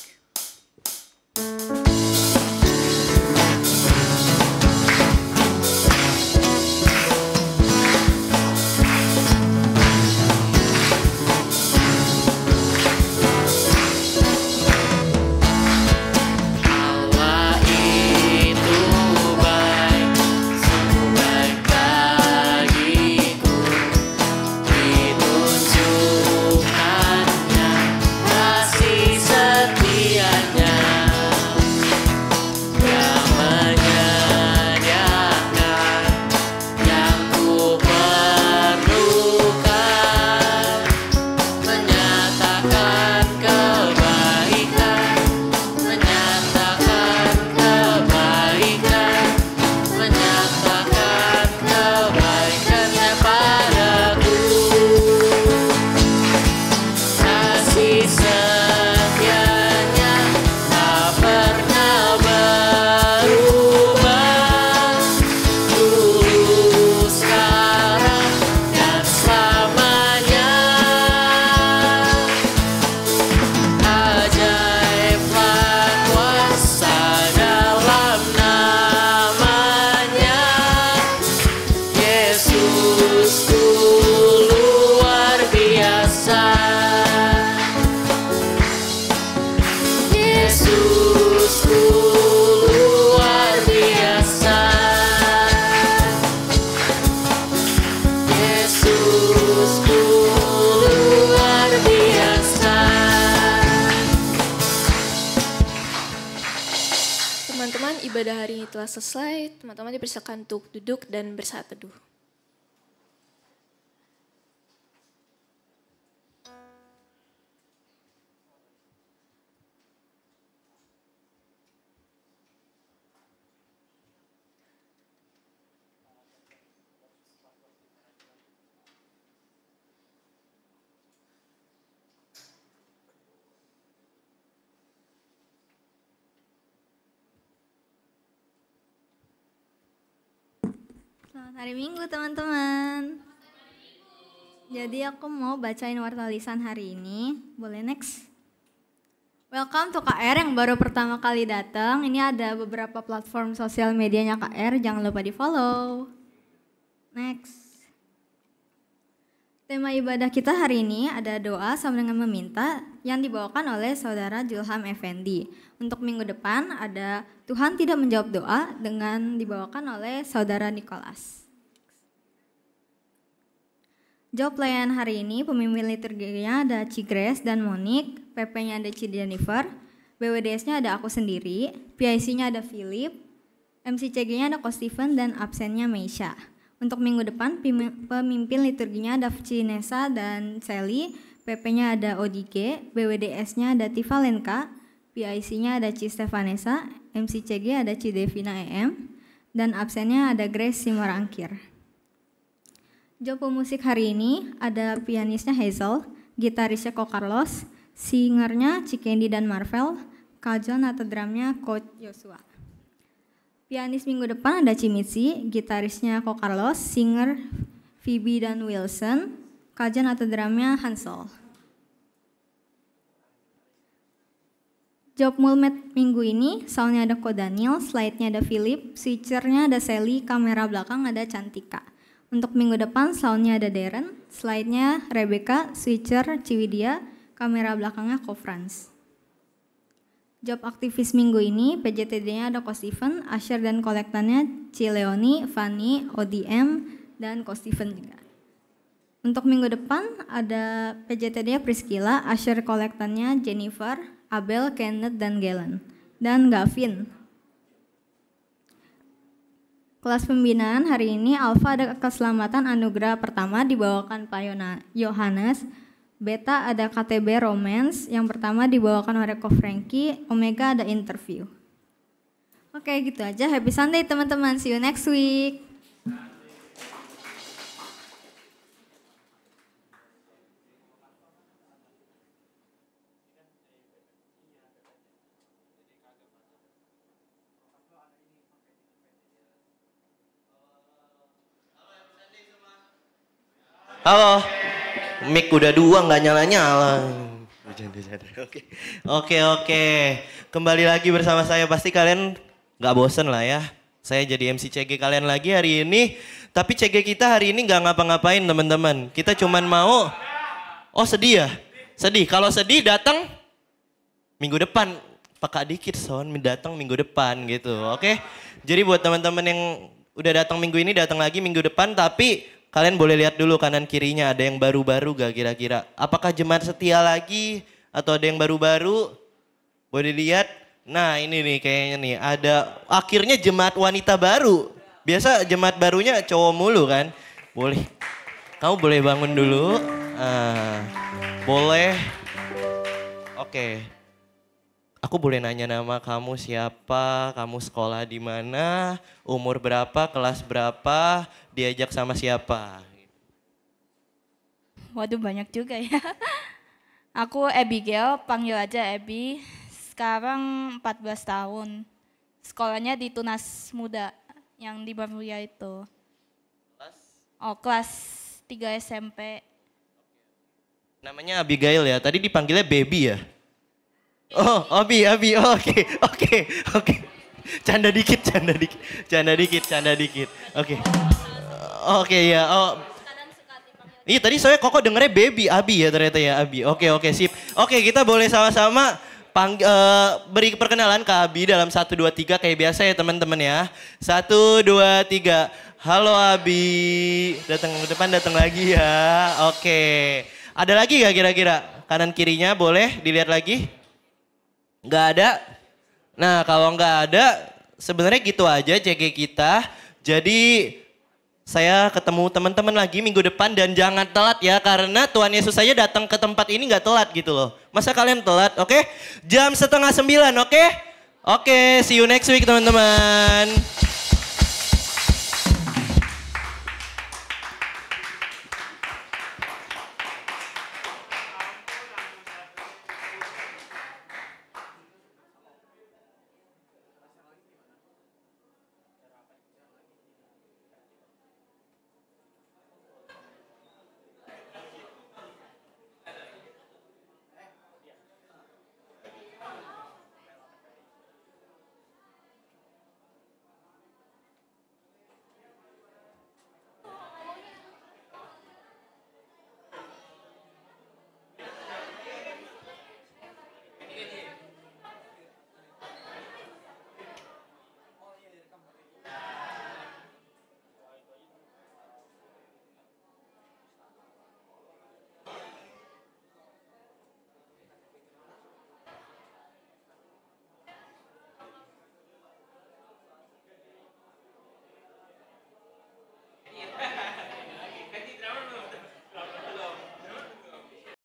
Speaker 11: Ibadah hari ini telah selesai, teman-teman dipersilakan untuk duduk dan bersaat teduh.
Speaker 10: Selamat hari Minggu teman-teman. Jadi aku mau bacain warta lisan hari ini. Boleh next? Welcome to KR yang baru pertama kali datang. Ini ada beberapa platform sosial medianya KR, jangan lupa di follow. Next. Tema ibadah kita hari ini ada doa sama dengan meminta yang dibawakan oleh Saudara Julham Effendi. Untuk minggu depan ada Tuhan tidak menjawab doa dengan dibawakan oleh Saudara Nicholas. Job pelayanan hari ini pemimpin liturginya ada Ci Grace dan Monique, PP-nya ada Ci Jennifer, BWDS-nya ada aku sendiri, PIC-nya ada Philip, MCCG-nya ada Ko Steven dan absennya Meisha. Untuk minggu depan pemimpin liturginya ada Cinesa dan Sally, PP-nya ada Odige, BWDS-nya ada Tifa Lenka, PIC-nya ada Ci Stefanesa, MCCG ada Ci Devina EM, dan absennya ada Grace Simorangkir. Job pemusik hari ini ada pianisnya Hazel, gitarisnya Ko Carlos, singernya Ci Candy dan Marvel, kajon atau drumnya Coach Joshua. Pianis minggu depan ada Ci Mitzi, gitarisnya Ko Carlos, singer Phoebe dan Wilson. Kajian atau dramanya Hansel. Job Mulmet minggu ini, soundnya ada Ko Daniel, slide-nya ada Philip, switchernya ada Sally, kamera belakang ada Cantika. Untuk minggu depan, soundnya ada Darren, slide-nya Rebecca, switcher Ciwidia, kamera belakangnya Ko Frans. Job aktivis minggu ini, PJTD-nya ada Ko Steven, Asher dan kolektannya Cileoni, Fanny, ODM, dan Ko Steven juga. Untuk minggu depan ada PJTD Priscilla, Asher kolektannya Jennifer, Abel, Kenneth, dan Galen. Dan Gavin. Kelas pembinaan hari ini Alpha ada keselamatan anugerah pertama dibawakan Pak Yohanes. Beta ada KTB Romance, yang pertama dibawakan oleh Ko Frankie. Omega ada interview. Oke, gitu aja. Happy Sunday teman-teman. See you next week.
Speaker 12: Halo, mic udah 2 nggak nyala-nyala. Oke. Kembali lagi bersama saya. Pasti kalian nggak bosen lah ya. Saya jadi MC CG kalian lagi hari ini. Tapi CG kita hari ini nggak ngapa-ngapain teman-teman. Kita cuman mau, sedih ya? Sedih, kalau sedih datang minggu depan. Peka dikit datang minggu depan gitu, oke? Jadi buat teman-teman yang udah datang minggu ini, datang lagi minggu depan, tapi kalian boleh lihat dulu kanan kirinya ada yang baru-baru gak kira-kira? Apakah jemaat setia lagi atau ada yang baru-baru? Boleh lihat. Nah ini nih kayaknya nih ada akhirnya jemaat wanita baru. Biasa jemaat barunya cowok mulu kan? Boleh. Kamu boleh bangun dulu. Boleh. Oke. Aku boleh nanya nama kamu siapa, kamu sekolah di mana, umur berapa, kelas berapa, diajak sama siapa?
Speaker 6: Waduh banyak juga ya. Aku Abigail, panggil aja Abby. Sekarang 14 tahun. Sekolahnya di Tunas Muda yang di Baruya itu. Kelas 3 SMP.
Speaker 12: Namanya Abigail ya, tadi dipanggilnya Baby ya? Abi, oke. Canda dikit. Oke ya, Iya tadi saya kok dengernya Baby, Abi ya ternyata ya Abi. Oke, sip. Oke, kita boleh sama-sama beri perkenalan ke Abi dalam 1, 2, 3 kayak biasa ya teman-teman ya. 1, 2, 3. Halo Abi, datang ke depan, datang lagi ya. Oke. Ada lagi gak kira-kira? Kanan kirinya boleh dilihat lagi? Nggak ada? Nah kalau nggak ada sebenarnya gitu aja CG kita. Jadi saya ketemu teman-teman lagi minggu depan dan jangan telat ya. Karena Tuhan Yesus saja datang ke tempat ini nggak telat gitu loh. Masa kalian telat? Oke? Jam 8:30 oke? Oke, see you next week teman-teman.